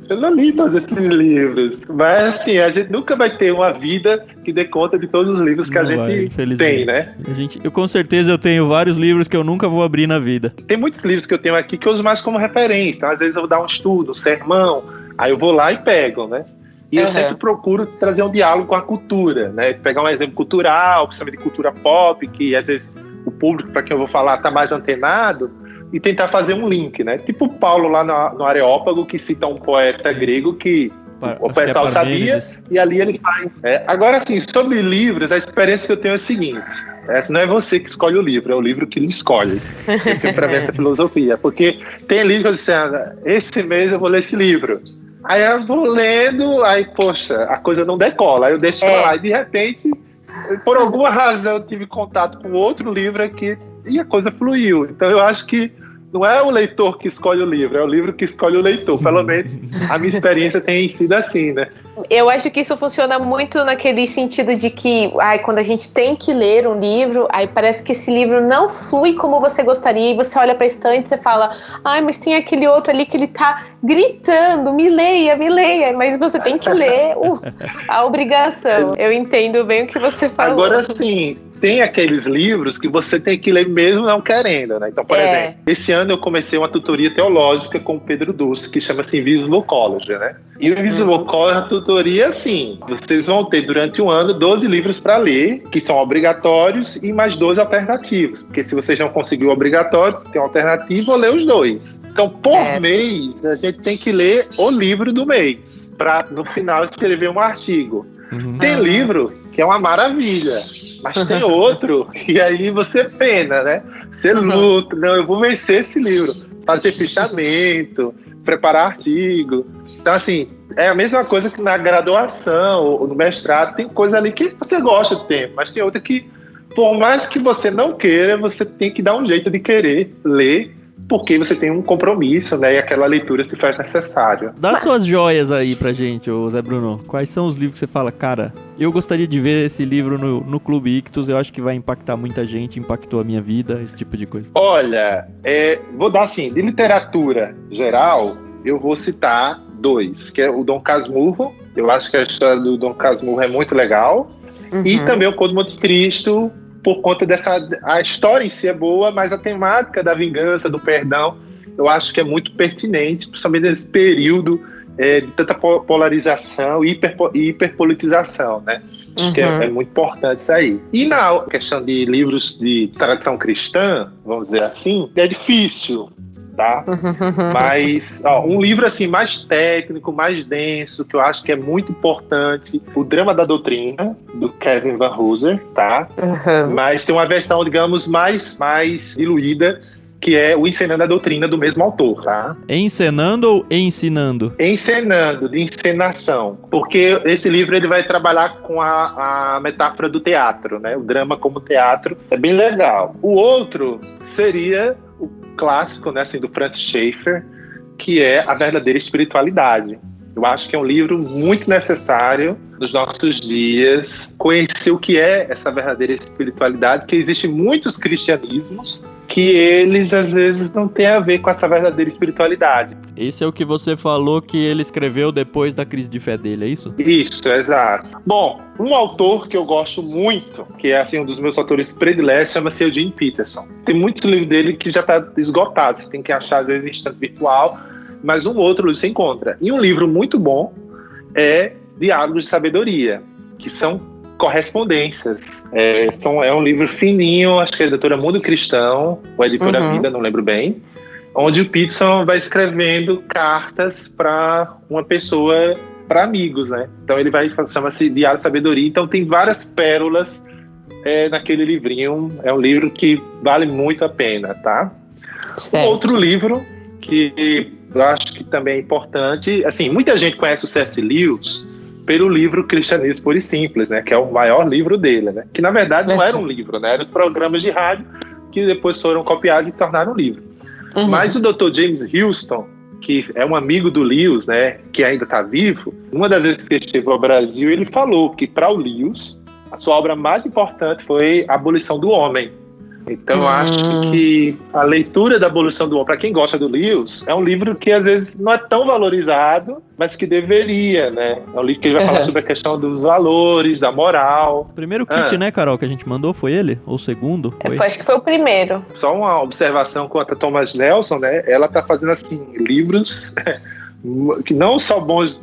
Eu não li todos esses livros, mas assim, a gente nunca vai ter uma vida que dê conta de todos os livros que a gente tem, né? Eu com certeza eu tenho vários livros que eu nunca vou abrir na vida. Tem muitos livros que eu tenho aqui que eu uso mais como referência. Então, às vezes eu vou dar um estudo, um sermão, aí eu vou lá e pego, né? E eu sempre procuro trazer um diálogo com a cultura, né? Pegar um exemplo cultural, principalmente de cultura pop, que às vezes o público para quem eu vou falar está mais antenado, e tentar fazer um link, né? Tipo o Paulo lá no Areópago, que cita um poeta grego que o pessoal sabia, e ali ele faz. Agora, assim, sobre livros, a experiência que eu tenho é a seguinte: não é você que escolhe o livro, é o livro que lhe escolhe. Eu tenho pra mim essa filosofia. Porque tem livro que eu disse, esse mês eu vou ler esse livro. Aí eu vou lendo, aí, poxa, a coisa não decola. Aí eu deixo pra lá e, de repente, por alguma razão, eu tive contato com outro livro aqui e a coisa fluiu. Então, eu acho que não é o leitor que escolhe o livro, é o livro que escolhe o leitor. Pelo menos a minha experiência tem sido assim, né? Eu acho que isso funciona muito naquele sentido de que, quando a gente tem que ler um livro, aí parece que esse livro não flui como você gostaria, e você olha pra estante e você fala, mas tem aquele outro ali que ele tá gritando, me leia, mas você tem que ler a obrigação. Eu entendo bem o que você falou. Agora sim, tem aqueles livros que você tem que ler mesmo não querendo, né? Então, por exemplo, esse ano eu comecei uma tutoria teológica com o Pedro Dulce, que chama-se Invisible College, né? E o Invisible College é uma tutoria assim, vocês vão ter durante um ano 12 livros para ler, que são obrigatórios, e mais 12 alternativos. Porque se vocês não conseguiram o obrigatório, tem uma alternativa, ou ler os dois. Então, por mês, a gente tem que ler o livro do mês, para no final escrever um artigo. Tem livro que é uma maravilha, mas tem outro que aí você pena, né? Você luta, não, eu vou vencer esse livro, fazer fichamento, preparar artigo. Então, assim, é a mesma coisa que na graduação ou no mestrado, tem coisa ali que você gosta do tempo, mas tem outra que, por mais que você não queira, você tem que dar um jeito de querer ler, porque você tem um compromisso, né? E aquela leitura se faz necessária. Dá suas joias aí pra gente, ô Zé Bruno. Quais são os livros que você fala, cara, eu gostaria de ver esse livro no Clube Ictus, eu acho que vai impactar muita gente, impactou a minha vida, esse tipo de coisa. Olha, vou dar assim, de literatura geral, eu vou citar 2, que é o Dom Casmurro. Eu acho que a história do Dom Casmurro é muito legal. E também o Conde de Monte Cristo, por conta a história em si é boa, mas a temática da vingança, do perdão, eu acho que é muito pertinente, principalmente nesse período de tanta polarização e hiperpolitização, né? Acho que é muito importante isso aí. E na questão de livros de tradição cristã, vamos dizer assim, é difícil, tá? Mas um livro assim mais técnico, mais denso, que eu acho que é muito importante, O Drama da Doutrina, do Kevin Van Hooser, tá? Mas tem uma versão, digamos, mais diluída, que é o Encenando a Doutrina, do mesmo autor, tá? Encenando ou ensinando? Encenando, de encenação. Porque esse livro ele vai trabalhar com a metáfora do teatro, né? O drama como teatro. É bem legal. O outro seria o clássico, né, assim, do Francis Schaeffer, que é A Verdadeira Espiritualidade. Eu acho que é um livro muito necessário nos nossos dias, conhecer o que é essa verdadeira espiritualidade, porque existem muitos cristianismos que eles, às vezes, não têm a ver com essa verdadeira espiritualidade. Esse é o que você falou que ele escreveu depois da crise de fé dele, é isso? Isso, exato. Bom, um autor que eu gosto muito, que é assim, um dos meus autores prediletos, chama-se Eugene Peterson. Tem muitos livros dele que já está esgotado, você tem que achar, às vezes, em instante virtual, mas um outro livro você encontra. E um livro muito bom é Diálogos de Sabedoria, que são correspondências. É um livro fininho, acho que é a editora Mundo Cristão, ou a editora Vida, não lembro bem, onde o Peterson vai escrevendo cartas para uma pessoa, para amigos, né? Então ele chama-se Diário de Sabedoria, então tem várias pérolas naquele livrinho. É um livro que vale muito a pena, tá? Certo. Outro livro que eu acho que também é importante, assim, muita gente conhece o C.S. Lewis pelo livro Cristianismo Puro e Simples, né, que é o maior livro dele, né, que na verdade não era um livro, né, eram os programas de rádio que depois foram copiados e tornaram um livro. Mas o Dr. James Houston, que é um amigo do Lewis, né, que ainda está vivo, uma das vezes que ele esteve ao Brasil, ele falou que para o Lewis, a sua obra mais importante foi A Abolição do Homem. Então, eu acho que a leitura da Abolição do Homem, para quem gosta do Lewis, é um livro que às vezes não é tão valorizado, mas que deveria, né? É um livro que ele vai falar sobre a questão dos valores, da moral. O primeiro kit, né, Carol, que a gente mandou foi ele? Ou o segundo? Acho que foi o primeiro. Só uma observação quanto a Thomas Nelson, né? Ela tá fazendo, assim, livros que não são bons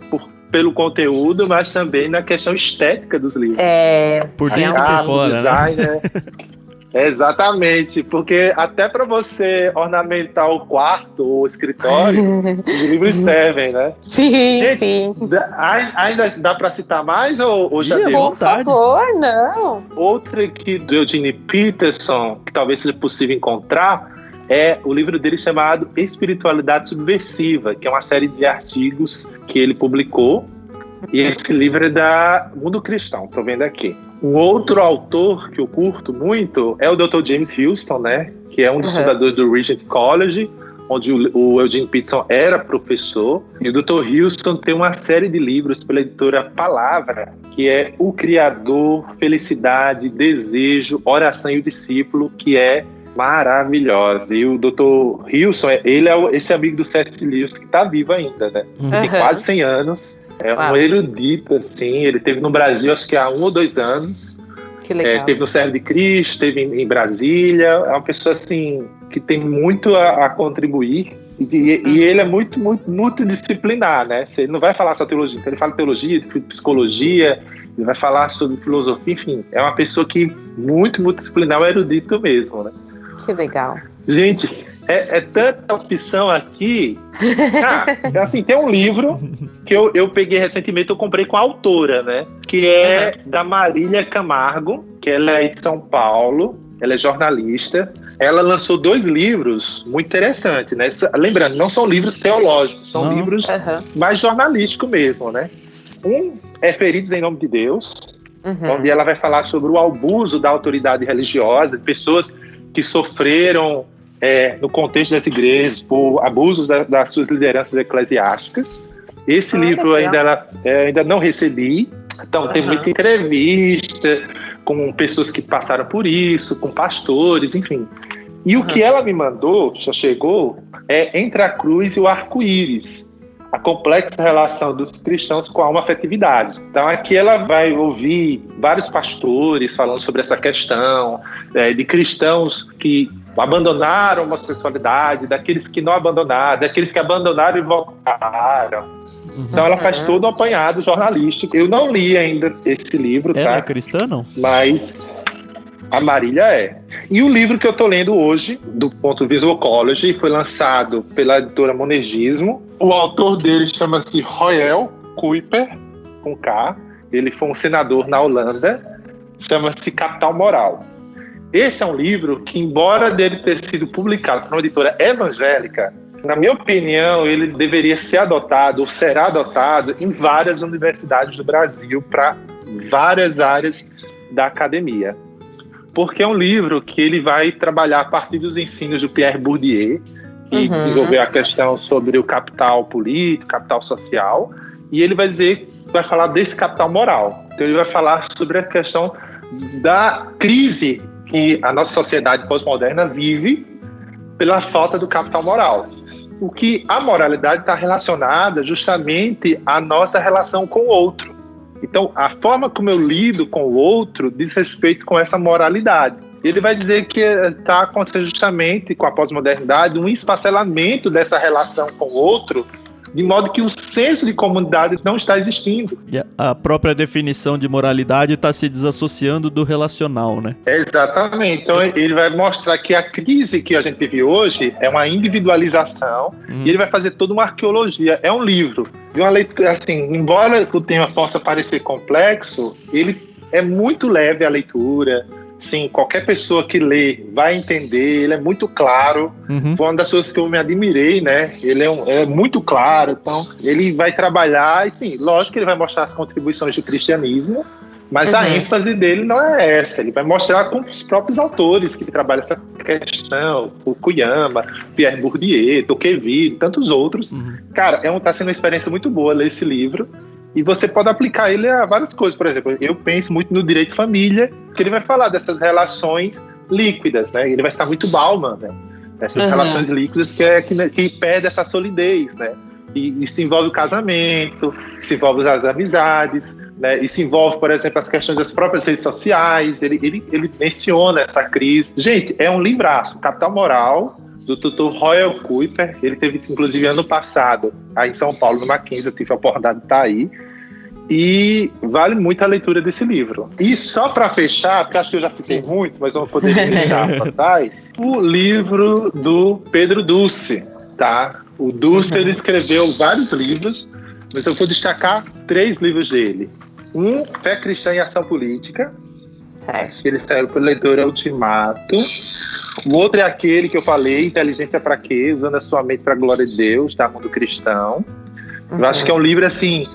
pelo conteúdo, mas também na questão estética dos livros. Por dentro e por fora, design, né? Exatamente, porque até para você ornamentar o quarto ou o escritório, os livros servem, né? Sim, Gente, sim. Ainda dá para citar mais ou já deu? Por favor, não. Outra aqui do Eugene Peterson, que talvez seja possível encontrar, é o livro dele chamado Espiritualidade Subversiva, que é uma série de artigos que ele publicou. E esse livro é da Mundo Cristão, estou vendo aqui. Um outro autor que eu curto muito é o Dr. James Houston, né? Que é um dos fundadores do Regent College, onde o Eugene Peterson era professor. E o Dr. Houston tem uma série de livros pela editora Palavra, que é O Criador, Felicidade, Desejo, Oração e o Discípulo, que é maravilhosa. E o Dr. Houston, ele é esse amigo do C.S. Lewis que está vivo ainda, né? Tem quase 100 anos. É um erudito, assim. Ele esteve no Brasil, acho que há 1 ou 2 anos. Que legal. Teve no Servo de Cristo, esteve em Brasília. É uma pessoa, assim, que tem muito a contribuir. E ele é muito, muito, multidisciplinar, né? Ele não vai falar só teologia. Então ele fala teologia, psicologia, ele vai falar sobre filosofia, enfim. É uma pessoa que muito multidisciplinar, é erudito mesmo, né? Que legal. Gente, é tanta opção aqui. Assim, tem um livro que eu peguei recentemente, eu comprei com a autora, né? Que é da Marília Camargo, que ela é de São Paulo, ela é jornalista. Ela lançou 2 livros muito interessantes, né? Lembrando, não são livros teológicos, são livros mais jornalísticos mesmo, né? Um é Feridos em Nome de Deus, onde ela vai falar sobre o abuso da autoridade religiosa, de pessoas que sofreram no contexto das igrejas por abusos das suas lideranças eclesiásticas. Esse livro ainda não recebi, então tem muita entrevista com pessoas que passaram por isso, com pastores, enfim. E o que ela me mandou, já chegou, é Entre a Cruz e o Arco-Íris, a complexa relação dos cristãos com a homoafetividade. Então aqui ela vai ouvir vários pastores falando sobre essa questão, de cristãos que abandonaram a homossexualidade, daqueles que não abandonaram, daqueles que abandonaram e voltaram. Então ela faz todo um apanhado jornalístico. Eu não li ainda esse livro, Ela é cristã, não? Mas a Marília é. E o livro que eu estou lendo hoje, do Ponto Visual College, foi lançado pela editora Monergismo. O autor dele chama-se Roel Kuiper, com K. Ele foi um senador na Holanda. Chama-se Capital Moral. esse é um livro que, embora dele ter sido publicado por uma editora evangélica, na minha opinião, ele deveria ser adotado, ou será adotado, em várias universidades do Brasil, para várias áreas da academia. Porque é um livro que ele vai trabalhar a partir dos ensinos do Pierre Bourdieu, que desenvolveu a questão sobre o capital político, capital social, e ele vai falar desse capital moral. Então ele vai falar sobre a questão da crise que a nossa sociedade pós-moderna vive pela falta do capital moral. O que a moralidade está relacionada justamente à nossa relação com o outro. Então, a forma como eu lido com o outro diz respeito com essa moralidade. Ele vai dizer que está acontecendo justamente com a pós-modernidade um esfacelamento dessa relação com o outro, de modo que o senso de comunidade não está existindo. E a própria definição de moralidade está se desassociando do relacional, né? Exatamente. Então ele vai mostrar que a crise que a gente vive hoje é uma individualização e ele vai fazer toda uma arqueologia. É um livro de uma leitura, assim, embora o tema possa parecer complexo, ele é muito leve a leitura. Sim, qualquer pessoa que lê vai entender, ele é muito claro. Foi uma das coisas que eu me admirei, né? Ele é muito claro, então ele vai trabalhar, e sim, lógico que ele vai mostrar as contribuições do cristianismo, mas a ênfase dele não é essa, ele vai mostrar com os próprios autores que trabalham essa questão, o Fukuyama, Pierre Bourdieu, Tocqueville, tantos outros. Cara, tá sendo uma experiência muito boa ler esse livro. E você pode aplicar ele a várias coisas. Por exemplo, eu penso muito no direito de família, que ele vai falar dessas relações líquidas, né? Ele vai estar muito Bauman, né? Essas relações líquidas que perde essa solidez, né? E isso envolve o casamento, isso envolve as amizades, né? Isso envolve, por exemplo, as questões das próprias redes sociais. Ele menciona essa crise. Gente, é um livraço, Capital Moral, do Dr. Royal Kuiper. Ele teve, inclusive, ano passado, aí em São Paulo, no Mackenzie, eu tive a oportunidade de estar aí. E vale muito a leitura desse livro. E só para fechar, porque acho que eu já citei muito, mas eu não poderia deixar para trás, o livro do Pedro Dulce, tá? O Dulce, ele escreveu vários livros, mas eu vou destacar 3 livros dele. Um, Fé Cristã e Ação Política, que ele saiu pela Editora Ultimato. O outro é aquele que eu falei, Inteligência para Quê? Usando a sua mente para a glória de Deus, da Mundo Cristão. Eu acho que é um livro, assim,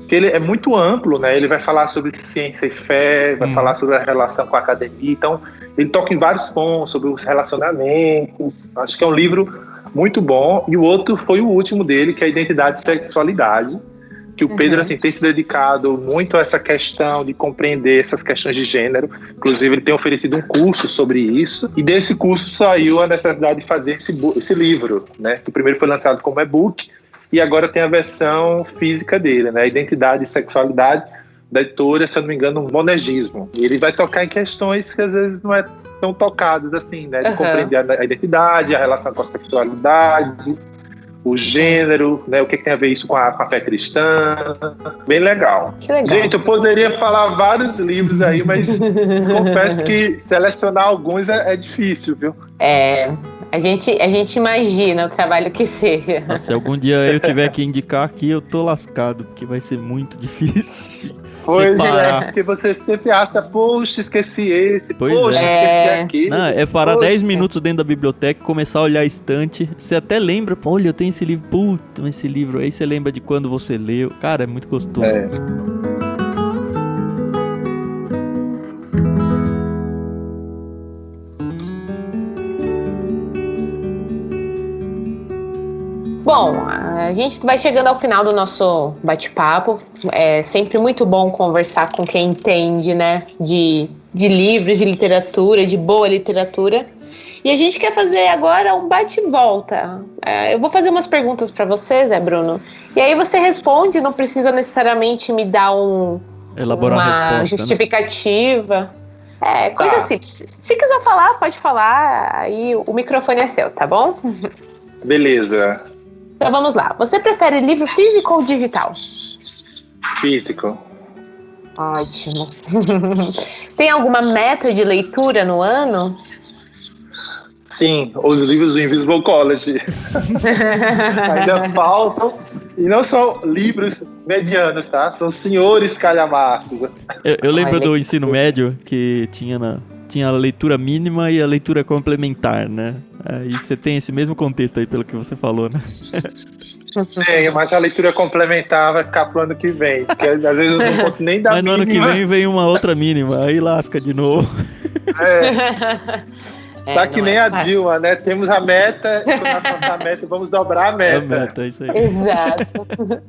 que ele é muito amplo, né? Ele vai falar sobre ciência e fé, vai falar sobre a relação com a academia. Então, ele toca em vários pontos, sobre os relacionamentos. Acho que é um livro muito bom. E o outro foi o último dele, que é Identidade e Sexualidade, que o Pedro, assim, tem se dedicado muito a essa questão de compreender essas questões de gênero. Inclusive, ele tem oferecido um curso sobre isso. E desse curso saiu a necessidade de fazer esse livro, né? Que o primeiro foi lançado como e-book e agora tem a versão física dele, né? Identidade e Sexualidade, da editora, se eu não me engano, um monergismo. E ele vai tocar em questões que às vezes não é tão tocadas assim, né? De compreender a identidade, a relação com a sexualidade, o gênero, né? O que tem a ver isso com a fé cristã. Bem legal. Que legal. Gente, eu poderia falar vários livros aí, mas confesso que selecionar alguns é difícil, viu? A gente imagina o trabalho que seja. Nossa, se algum dia eu tiver que indicar aqui, eu tô lascado, porque vai ser muito difícil. Pois é, porque você sempre acha, poxa, esqueci esse, Pois esqueci aquele. Não, é parar 10 minutos dentro da biblioteca e começar a olhar a estante. Você até lembra, olha, eu tenho esse livro, puta, esse livro. Aí você lembra de quando você leu. Cara, é muito gostoso. Bom, a gente vai chegando ao final do nosso bate-papo. É sempre muito bom conversar com quem entende, né, de livros, de literatura, de boa literatura. E a gente quer fazer agora um bate-volta. Eu vou fazer umas perguntas para você, Zé Bruno. E aí você responde, não precisa necessariamente me dar elaborar uma a resposta, justificativa. Né? Coisa assim. Se quiser falar, pode falar. Aí o microfone é seu, tá bom? Beleza. Então vamos lá. Você prefere livro físico ou digital? Físico. Ótimo. Tem alguma meta de leitura no ano? Sim, os livros do Invisible College. Ainda faltam. E não são livros medianos, tá? São senhores calhamaços. Eu lembro do ensino médio que tinha tinha a leitura mínima e a leitura complementar, né? Aí você tem esse mesmo contexto aí, pelo que você falou, né? Tem, mas a leitura complementar vai ficar pro ano que vem, porque às vezes eu não conto nem da Mas no ano que vem uma outra mínima, aí lasca de novo. Tá que nem a Dilma, né? Temos a meta, e quando alcançar a meta, vamos dobrar a meta. É isso aí. Exato.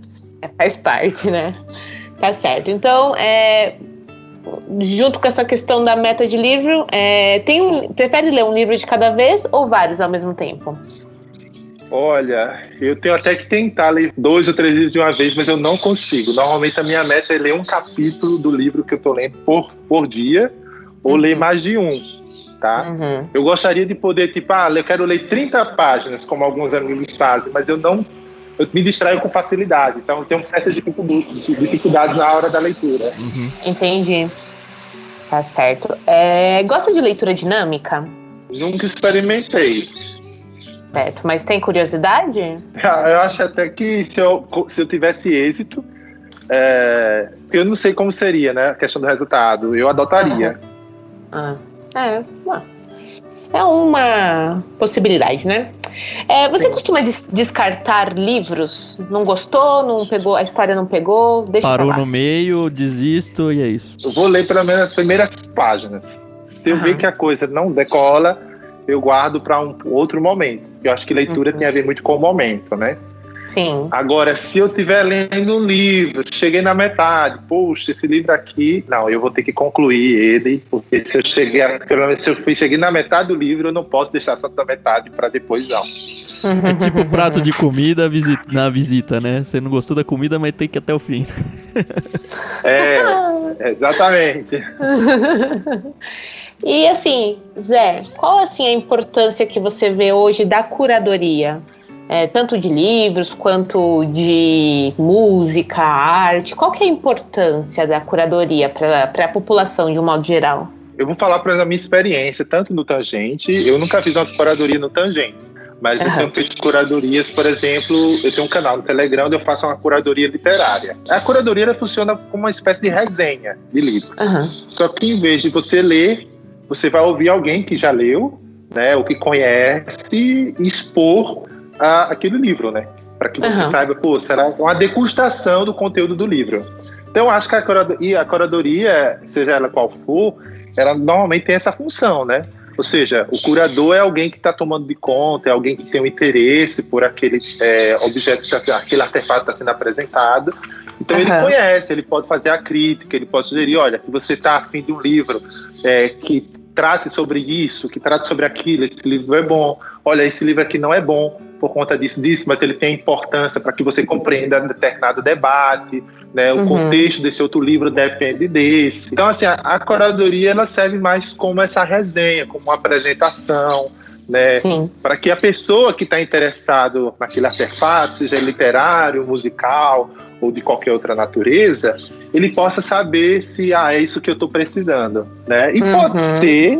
Faz parte, né? Tá certo. Então, junto com essa questão da meta de livro, prefere ler um livro de cada vez ou vários ao mesmo tempo? Olha, eu tenho até que tentar ler 2 ou 3 livros de uma vez, mas eu não consigo. Normalmente a minha meta é ler um capítulo do livro que eu tô lendo por dia, ou ler mais de um, tá? Eu gostaria de poder, eu quero ler 30 páginas, como alguns amigos fazem, mas eu me distraio com facilidade, então eu tenho certas dificuldades na hora da leitura. Entendi. Tá certo. Gosta de leitura dinâmica? Nunca experimentei. Certo, mas tem curiosidade? Eu acho até que se eu tivesse êxito, eu não sei como seria, né, a questão do resultado, eu adotaria. É uma possibilidade, né? Você costuma descartar livros? Não gostou, não pegou, a história não pegou, deixa Parou no meio, desisto e é isso. Eu vou ler pelo menos as primeiras páginas. Se eu ver que a coisa não decola, eu guardo para um outro momento. Eu acho que leitura tem a ver muito com o momento, né? Sim. Agora, se eu estiver lendo um livro, cheguei na metade, poxa, esse livro aqui, não, eu vou ter que concluir ele, porque se eu cheguei na metade do livro, eu não posso deixar só da metade para depois não. É tipo prato de comida na visita, né? Você não gostou da comida, mas tem que ir até o fim. Exatamente. E assim, Zé, qual assim a importância que você vê hoje da curadoria? Tanto de livros quanto de música, arte. Qual que é a importância da curadoria para a população de um modo geral? Eu vou falar para a minha experiência, tanto no Tangente, eu nunca fiz uma curadoria no Tangente, mas eu tenho feito curadorias, por exemplo, eu tenho um canal no Telegram onde eu faço uma curadoria literária. A curadoria ela funciona como uma espécie de resenha de livros. Só que em vez de você ler, você vai ouvir alguém que já leu, né, ou que conhece, e expor aquele livro, né? Para que você saiba, será uma degustação do conteúdo do livro. Então, eu acho que a curadoria, seja ela qual for, ela normalmente tem essa função, né? Ou seja, o curador é alguém que está tomando de conta, é alguém que tem um interesse por aquele objeto, aquele artefato que está sendo apresentado. Então, ele conhece, ele pode fazer a crítica, ele pode sugerir, olha, se você está afim de um livro que trate sobre isso, que trate sobre aquilo, esse livro é bom. Olha, esse livro aqui não é bom por conta disso, mas ele tem importância para que você compreenda determinado debate, né? O contexto desse outro livro depende desse. Então, assim, a curadoria ela serve mais como essa resenha, como uma apresentação, né? Para que a pessoa que está interessado naquele artefato, seja literário, musical ou de qualquer outra natureza, ele possa saber se é isso que eu estou precisando, né? E pode ser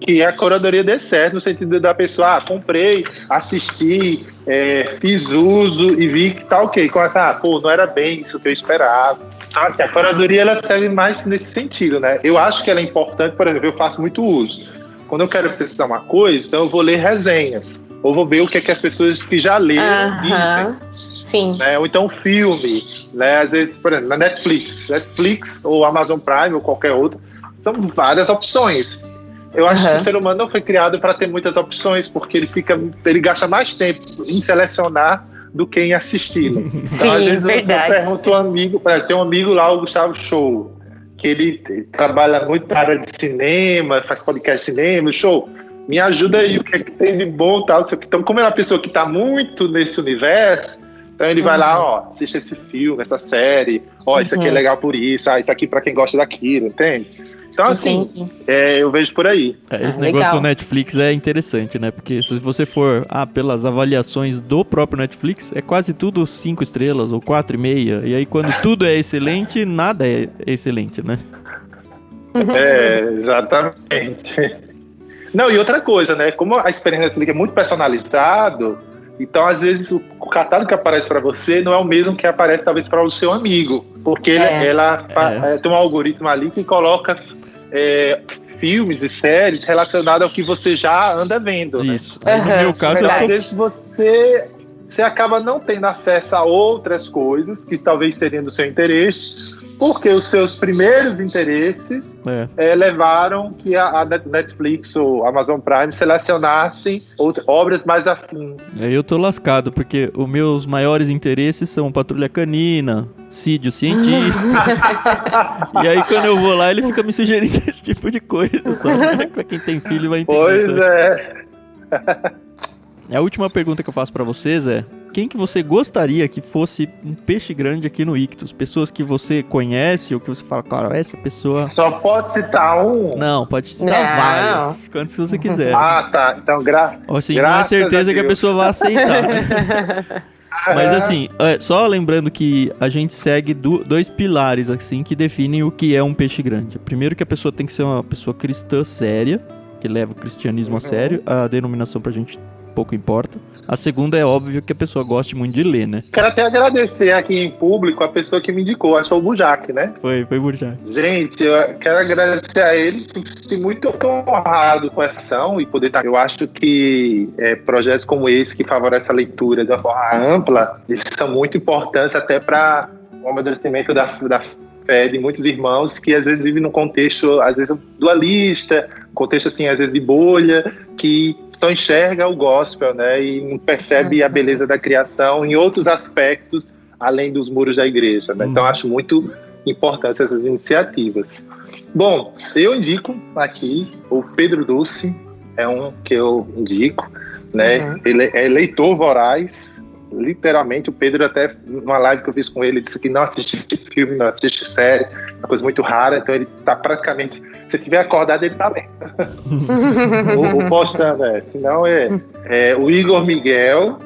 que a curadoria dê certo, no sentido da pessoa, comprei, assisti, fiz uso e vi que tá ok. Não era bem isso que eu esperava. Então, assim, a curadoria ela serve mais nesse sentido, né? Eu acho que ela é importante, por exemplo, eu faço muito uso. Quando eu quero precisar uma coisa, então eu vou ler resenhas, ou vou ver o que é que as pessoas que já leram dizem. Sim. Né? Ou então filme, né? Às vezes, por exemplo, na Netflix ou Amazon Prime ou qualquer outro, são várias opções. Eu acho que o ser humano não foi criado para ter muitas opções, porque ele gasta mais tempo em selecionar do que em assistir. Então, sim, às vezes verdade. eu pergunto a um amigo, tem um amigo lá, o Gustavo Show, que ele trabalha muito na área de cinema, faz podcast de cinema, show. Me ajuda aí, o que é que tem de bom, tal. Então, como é uma pessoa que está muito nesse universo, então ele vai lá, assiste esse filme, essa série, isso aqui é legal por isso, isso aqui para quem gosta daquilo, entende? Então, assim, eu vejo por aí. Esse negócio do Netflix é interessante, né? Porque se você for pelas avaliações do próprio Netflix, é quase tudo 5 estrelas ou 4,5. E aí, quando tudo é excelente, nada é excelente, né? Exatamente. Não, e outra coisa, né? Como a experiência Netflix é muito personalizado, então, às vezes, o catálogo que aparece para você não é o mesmo que aparece, talvez, para o seu amigo. Porque ela tem um algoritmo ali que coloca filmes e séries relacionados ao que você já anda vendo, né? Isso. Aí, no meu caso, Mas, eu às tô... vezes você acaba não tendo acesso a outras coisas que talvez seriam do seu interesse, porque os seus primeiros interesses levaram que a Netflix ou Amazon Prime selecionassem obras mais afins. Eu tô lascado, porque os meus maiores interesses são Patrulha Canina, Cid, o cientista. E aí, quando eu vou lá, ele fica me sugerindo esse tipo de coisa, sabe? Pra quem tem filho vai entender. Pois isso, é. A última pergunta que eu faço pra vocês é: quem que você gostaria que fosse um peixe grande aqui no Ictus? Pessoas que você conhece ou que você fala, cara, essa pessoa... Só pode citar um? Não, pode citar vários. Quantos você quiser. Ah, tá. Então, assim, não é certeza que a pessoa vai aceitar, né? Mas assim, só lembrando que a gente segue dois pilares assim que definem o que é um peixe grande. Primeiro, que a pessoa tem que ser uma pessoa cristã séria, que leva o cristianismo a sério. A denominação pra gente pouco importa. A segunda é óbvio que a pessoa goste muito de ler, né? Quero até agradecer aqui em público a pessoa que me indicou, acho que foi o Burjac, né? Foi Burjac. Gente, eu quero agradecer a ele, fiquei muito honrado com essa ação e poder estar. Eu acho que projetos como esse, que favorecem a leitura de uma forma ampla, eles são muito importantes até para o amadurecimento da fé de muitos irmãos que às vezes vivem num contexto, às vezes dualista, contexto assim, às vezes de bolha, que só enxerga o gospel, né, e não percebe a beleza da criação em outros aspectos, além dos muros da igreja, né? Então, acho muito importante essas iniciativas. Bom, eu indico aqui o Pedro Dulce, é um que eu indico, né? Ele é leitor voraz, literalmente. O Pedro, até numa live que eu fiz com ele, disse que não assiste filme, não assiste série, uma coisa muito rara, então ele tá praticamente... Se tiver acordado, ele tá lendo. o postando, senão o Igor Miguel,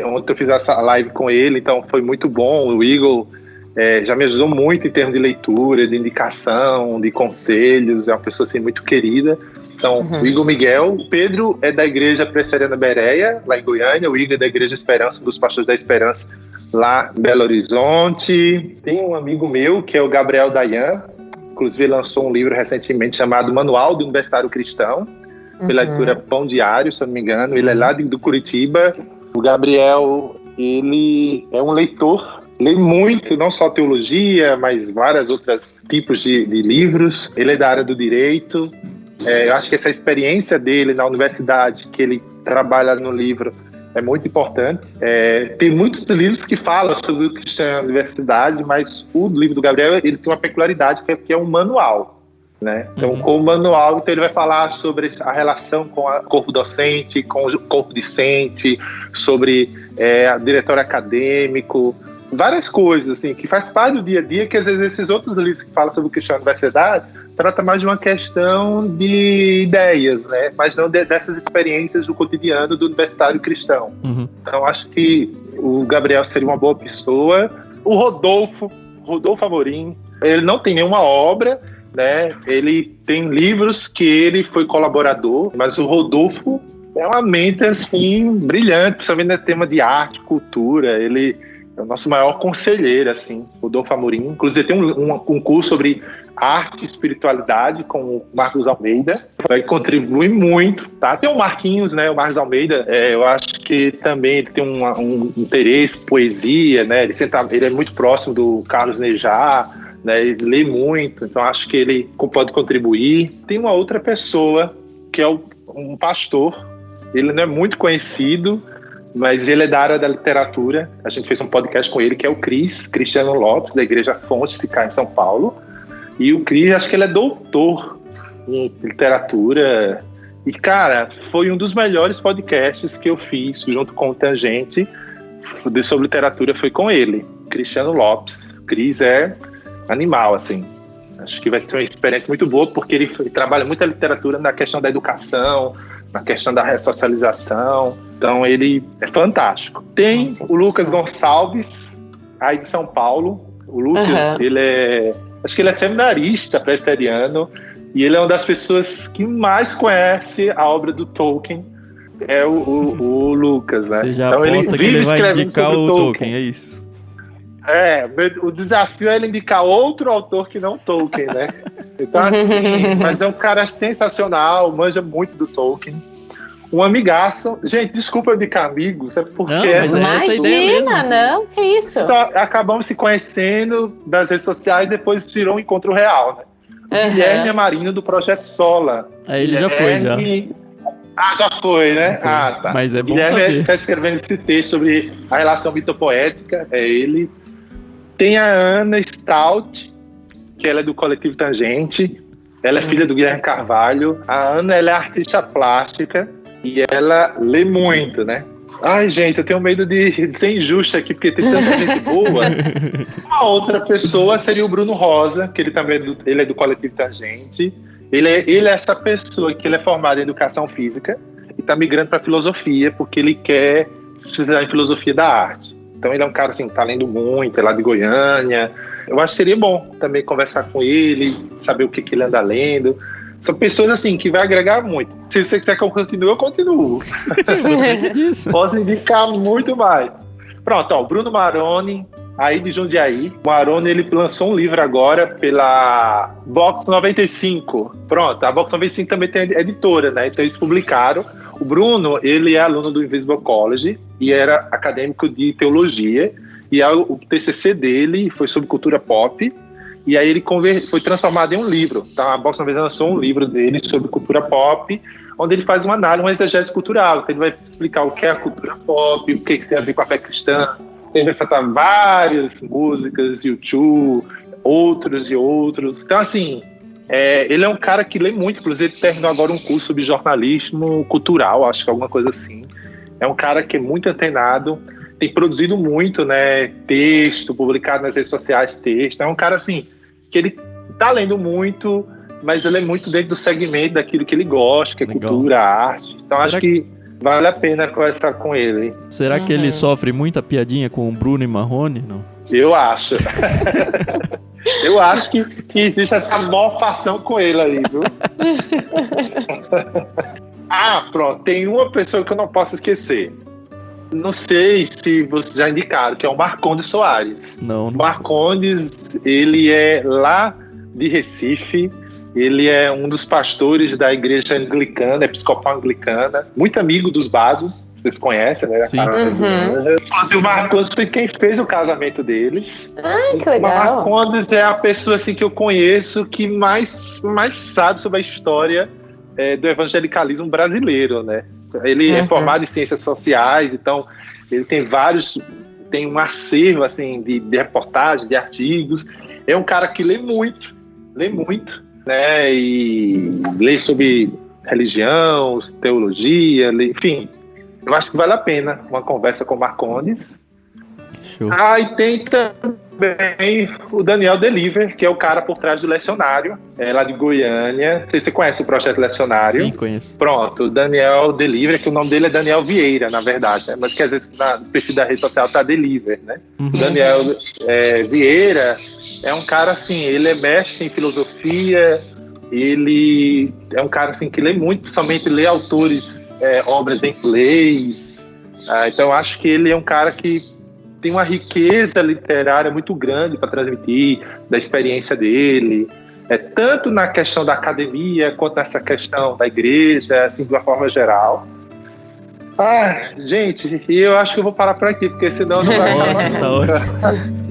ontem eu fiz essa live com ele, então foi muito bom. O Igor já me ajudou muito em termos de leitura, de indicação, de conselhos, é uma pessoa assim, muito querida. Então, o Igor Miguel. O Pedro é da Igreja Presbiteriana Bereia, lá em Goiânia. O Igor é da Igreja Esperança, dos Pastores da Esperança, lá em Belo Horizonte. Tem um amigo meu, que é o Gabriel Dayan. Inclusive, ele lançou um livro recentemente chamado Manual do Universitário Cristão, pela editora Pão Diário, se eu não me engano. Ele é lá do Curitiba. O Gabriel, ele é um leitor, lê muito, não só teologia, mas vários outros tipos de livros. Ele é da área do direito. Eu acho que essa experiência dele na universidade, que ele trabalha no livro, é muito importante. Tem muitos livros que falam sobre o cristianismo na universidade, mas o livro do Gabriel, ele tem uma peculiaridade, que é um manual, né? Então, com o manual, então ele vai falar sobre a relação com o corpo docente, com o corpo discente, sobre diretório acadêmico, várias coisas assim, que faz parte do dia a dia, que às vezes esses outros livros que falam sobre o cristianismo na universidade trata mais de uma questão de ideias, né? Mas não dessas experiências do cotidiano do universitário cristão. Então, acho que o Gabriel seria uma boa pessoa. O Rodolfo Amorim, ele não tem nenhuma obra, né? Ele tem livros que ele foi colaborador, mas o Rodolfo é uma mente, assim, brilhante, principalmente no tema de arte, cultura. Ele é o nosso maior conselheiro, assim, Rodolfo Amorim. Inclusive, tem um curso sobre arte e espiritualidade com o Marcos Almeida, vai contribuir muito, tá? Tem o Marquinhos, né? O Marcos Almeida, eu acho que também ele tem um interesse, poesia, né? Ele é muito próximo do Carlos Nejar, né? Ele lê muito, então acho que ele pode contribuir. Tem uma outra pessoa, que é um pastor, ele não é muito conhecido, mas ele é da área da literatura. A gente fez um podcast com ele, que é o Cristiano Lopes, da Igreja Fonte Sicá, em São Paulo. E o Cris, acho que ele é doutor em literatura. E, cara, foi um dos melhores podcasts que eu fiz junto com o Tangente sobre literatura, foi com ele, Cristiano Lopes. O Cris é animal, assim. Acho que vai ser uma experiência muito boa, porque ele trabalha muito a literatura na questão da educação, na questão da ressocialização. Então, ele é fantástico. Tem o Lucas Gonçalves, aí de São Paulo. O Lucas, acho que ele é seminarista presbiteriano, e ele é uma das pessoas que mais conhece a obra do Tolkien, é o Lucas, né? Você já então aposta ele que vive ele vai escrevendo indicar sobre o Tolkien, é isso? O desafio é ele indicar outro autor que não Tolkien, né? Então, assim, mas é um cara sensacional, manja muito do Tolkien. Um amigaço. Gente, desculpa eu indicar amigos, é porque... Não, mas essa é a ideia mesmo. Não, que isso. Então, acabamos se conhecendo das redes sociais e depois virou um encontro real, né? Guilherme Amarino, do Projeto Sola. Aí ele já foi, já. Já foi, né? Já foi. Tá. Mas é bom Guilherme saber. está escrevendo esse texto sobre a relação mitopoética, é ele. Tem a Ana Stout, que ela é do Coletivo Tangente. Ela é filha do Guilherme Carvalho. A Ana, ela é artista plástica e ela lê muito, né? Ai, gente, eu tenho medo de ser injusto aqui, porque tem tanta gente boa. Uma outra pessoa seria o Bruno Rosa, que ele também ele é do Coletivo Tangente. Ele é essa pessoa que ele é formado em Educação Física e está migrando para Filosofia, porque ele quer se especializar em Filosofia da Arte. Então ele é um cara assim, que está lendo muito, é lá de Goiânia. Eu acho que seria bom também conversar com ele, saber o que ele anda lendo. São pessoas assim que vai agregar muito. Se você quiser que eu continue, eu continuo. Você que disse. Posso indicar muito mais. Pronto, ó, o Bruno Maroni, aí de Jundiaí. O Maroni, ele lançou um livro agora pela Box 95. Pronto, a Box 95 também tem editora, né? Então eles publicaram. O Bruno, ele é aluno do Invisible College e era acadêmico de teologia. E aí, o TCC dele foi sobre cultura pop. E aí ele foi transformado em um livro. Então a Box 95 lançou um livro dele sobre cultura pop, onde ele faz uma análise, uma exegese cultural. Então ele vai explicar o que é a cultura pop, o que tem a ver com a fé cristã. Ele vai falar várias músicas, U2, outros e outros. Então, assim, ele é um cara que lê muito. Inclusive, ele terminou agora um curso sobre jornalismo cultural, acho que alguma coisa assim. É um cara que é muito antenado, tem produzido muito, né, texto, publicado nas redes sociais, texto. É um cara, assim, que ele tá lendo muito, mas ele é muito dentro do segmento daquilo que ele gosta, que é Legal. Cultura, arte. Então, acho que vale a pena conversar com ele. Será que ele sofre muita piadinha com o Bruno e Marrone? Não. Eu acho. Eu acho que existe essa mofação com ele aí, viu? Pronto. Tem uma pessoa que eu não posso esquecer. Não sei se vocês já indicaram, que é o Marcondes Soares. Não. Marcondes, ele é lá de Recife. Ele é um dos pastores da igreja anglicana, episcopal anglicana, muito amigo dos Basos, vocês conhecem, né? Sim. O Marcondes foi quem fez o casamento deles. Que legal. O Marcondes é a pessoa assim, que eu conheço que mais sabe sobre a história do evangelicalismo brasileiro, né? Ele é formado em ciências sociais, então ele tem um acervo assim, de reportagens, de artigos. É um cara que lê muito, né? E lê sobre religião, teologia, enfim. Eu acho que vale a pena uma conversa com o Marcondes. Show. E tem também o Daniel Deliver, que é o cara por trás do Lecionário, lá de Goiânia. Não sei se você conhece o projeto Lecionário. Sim, conheço. Pronto, o Daniel Deliver, que o nome dele é Daniel Vieira, na verdade, né? Mas que às vezes no perfil da rede social tá Deliver, né? Uhum. O Daniel Vieira é um cara assim, ele é mestre em filosofia, ele é um cara assim que lê muito, principalmente lê autores, obras em inglês. Então eu acho que ele é um cara que tem uma riqueza literária muito grande para transmitir da experiência dele, tanto na questão da academia quanto nessa questão da igreja, assim, de uma forma geral. Gente, eu acho que eu vou parar por aqui, porque senão não vai acabar. Tá ótimo.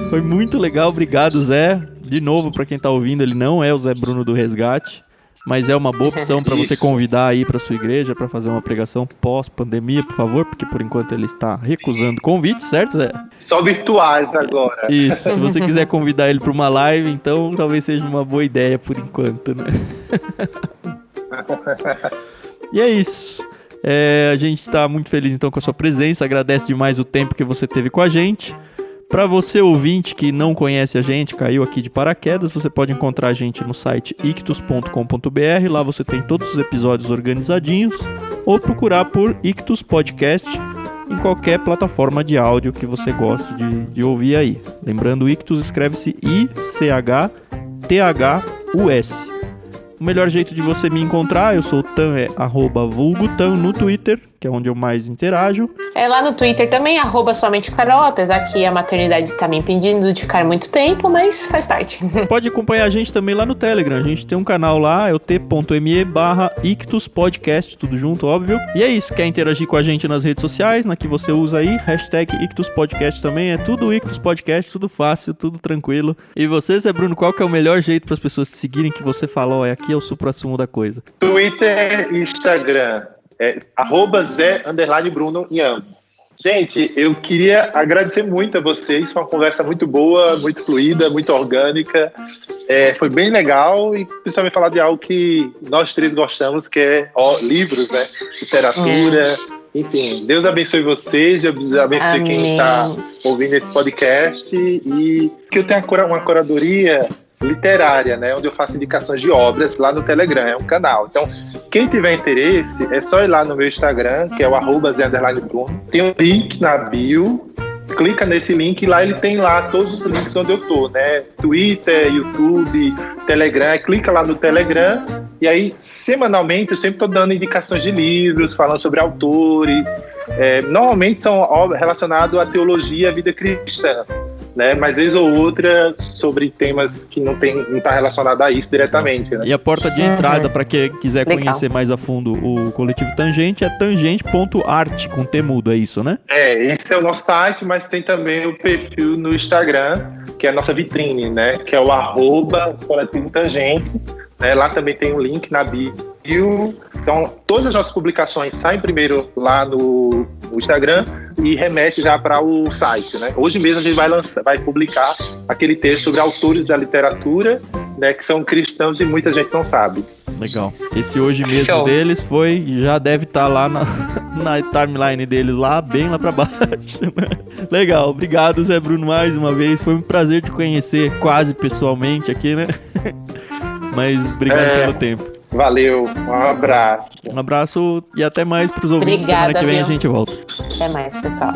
Foi muito legal, obrigado, Zé. De novo, para quem tá ouvindo, ele não é o Zé Bruno do Resgate, mas é uma boa opção para você convidar aí para sua igreja para fazer uma pregação pós-pandemia, por favor, porque por enquanto ele está recusando convites, certo, Zé? Só virtuais agora. Isso, se você quiser convidar ele para uma live, então talvez seja uma boa ideia por enquanto, né? E é isso. A gente está muito feliz então com a sua presença, agradece demais o tempo que você teve com a gente. Para você ouvinte que não conhece a gente, caiu aqui de paraquedas, você pode encontrar a gente no site ictus.com.br, lá você tem todos os episódios organizadinhos, ou procurar por Ictus Podcast em qualquer plataforma de áudio que você goste de ouvir aí. Lembrando, Ictus escreve-se THUS. O melhor jeito de você me encontrar, eu sou o Tan, @vulgotan no Twitter, que é onde eu mais interajo. Lá no Twitter também, @somente_carol, apesar que a maternidade está me impedindo de ficar muito tempo, mas faz parte. Pode acompanhar a gente também lá no Telegram, a gente tem um canal lá, é o t.me/ictuspodcast, tudo junto, óbvio. E é isso, quer interagir com a gente nas redes sociais, na que você usa aí, #ictuspodcast também, é tudo Ictus Podcast, tudo fácil, tudo tranquilo. E você, Zé Bruno, qual que é o melhor jeito para as pessoas te seguirem, que você falou, aqui é o supra-sumo da coisa? Twitter e Instagram. @Zé_Bruno em ambos. Gente, eu queria agradecer muito a vocês, foi uma conversa muito boa, muito fluida, muito orgânica, foi bem legal e principalmente falar de algo que nós três gostamos, que é livros, né? Literatura, enfim. Deus abençoe vocês, Deus abençoe quem está ouvindo esse podcast e que eu tenha uma curadoria literária, né, onde eu faço indicações de obras lá no Telegram, é um canal. Então, quem tiver interesse, é só ir lá no meu Instagram, que é o @Zé_Bruno. Tem um link na bio, clica nesse link e lá ele tem lá todos os links onde eu tô, né, Twitter, YouTube, Telegram, clica lá no Telegram e aí, semanalmente, eu sempre tô dando indicações de livros, falando sobre autores, normalmente são relacionados à teologia e à vida cristã, né? Mas vez ou outra sobre temas que não tá relacionado a isso diretamente, né? E a porta de entrada para quem quiser conhecer mais a fundo o Coletivo Tangente é tangente.art, com T mudo, é isso, né? Esse é o nosso site, mas tem também o perfil no Instagram, que é a nossa vitrine, né? Que é o @Coletivo Tangente, né? Lá também tem um link na bio. Então, todas as nossas publicações saem primeiro lá no Instagram e remete já para o site, né? Hoje mesmo a gente vai publicar aquele texto sobre autores da literatura, né, que são cristãos e muita gente não sabe. Legal. Esse hoje mesmo deles já deve estar lá na timeline deles, bem lá para baixo. Né? Legal. Obrigado, Zé Bruno, mais uma vez. Foi um prazer te conhecer quase pessoalmente aqui, né? Mas obrigado pelo tempo. Valeu, um abraço. Um abraço e até mais para os ouvintes. Obrigada, semana que vem viu? a gente volta. Até mais, pessoal.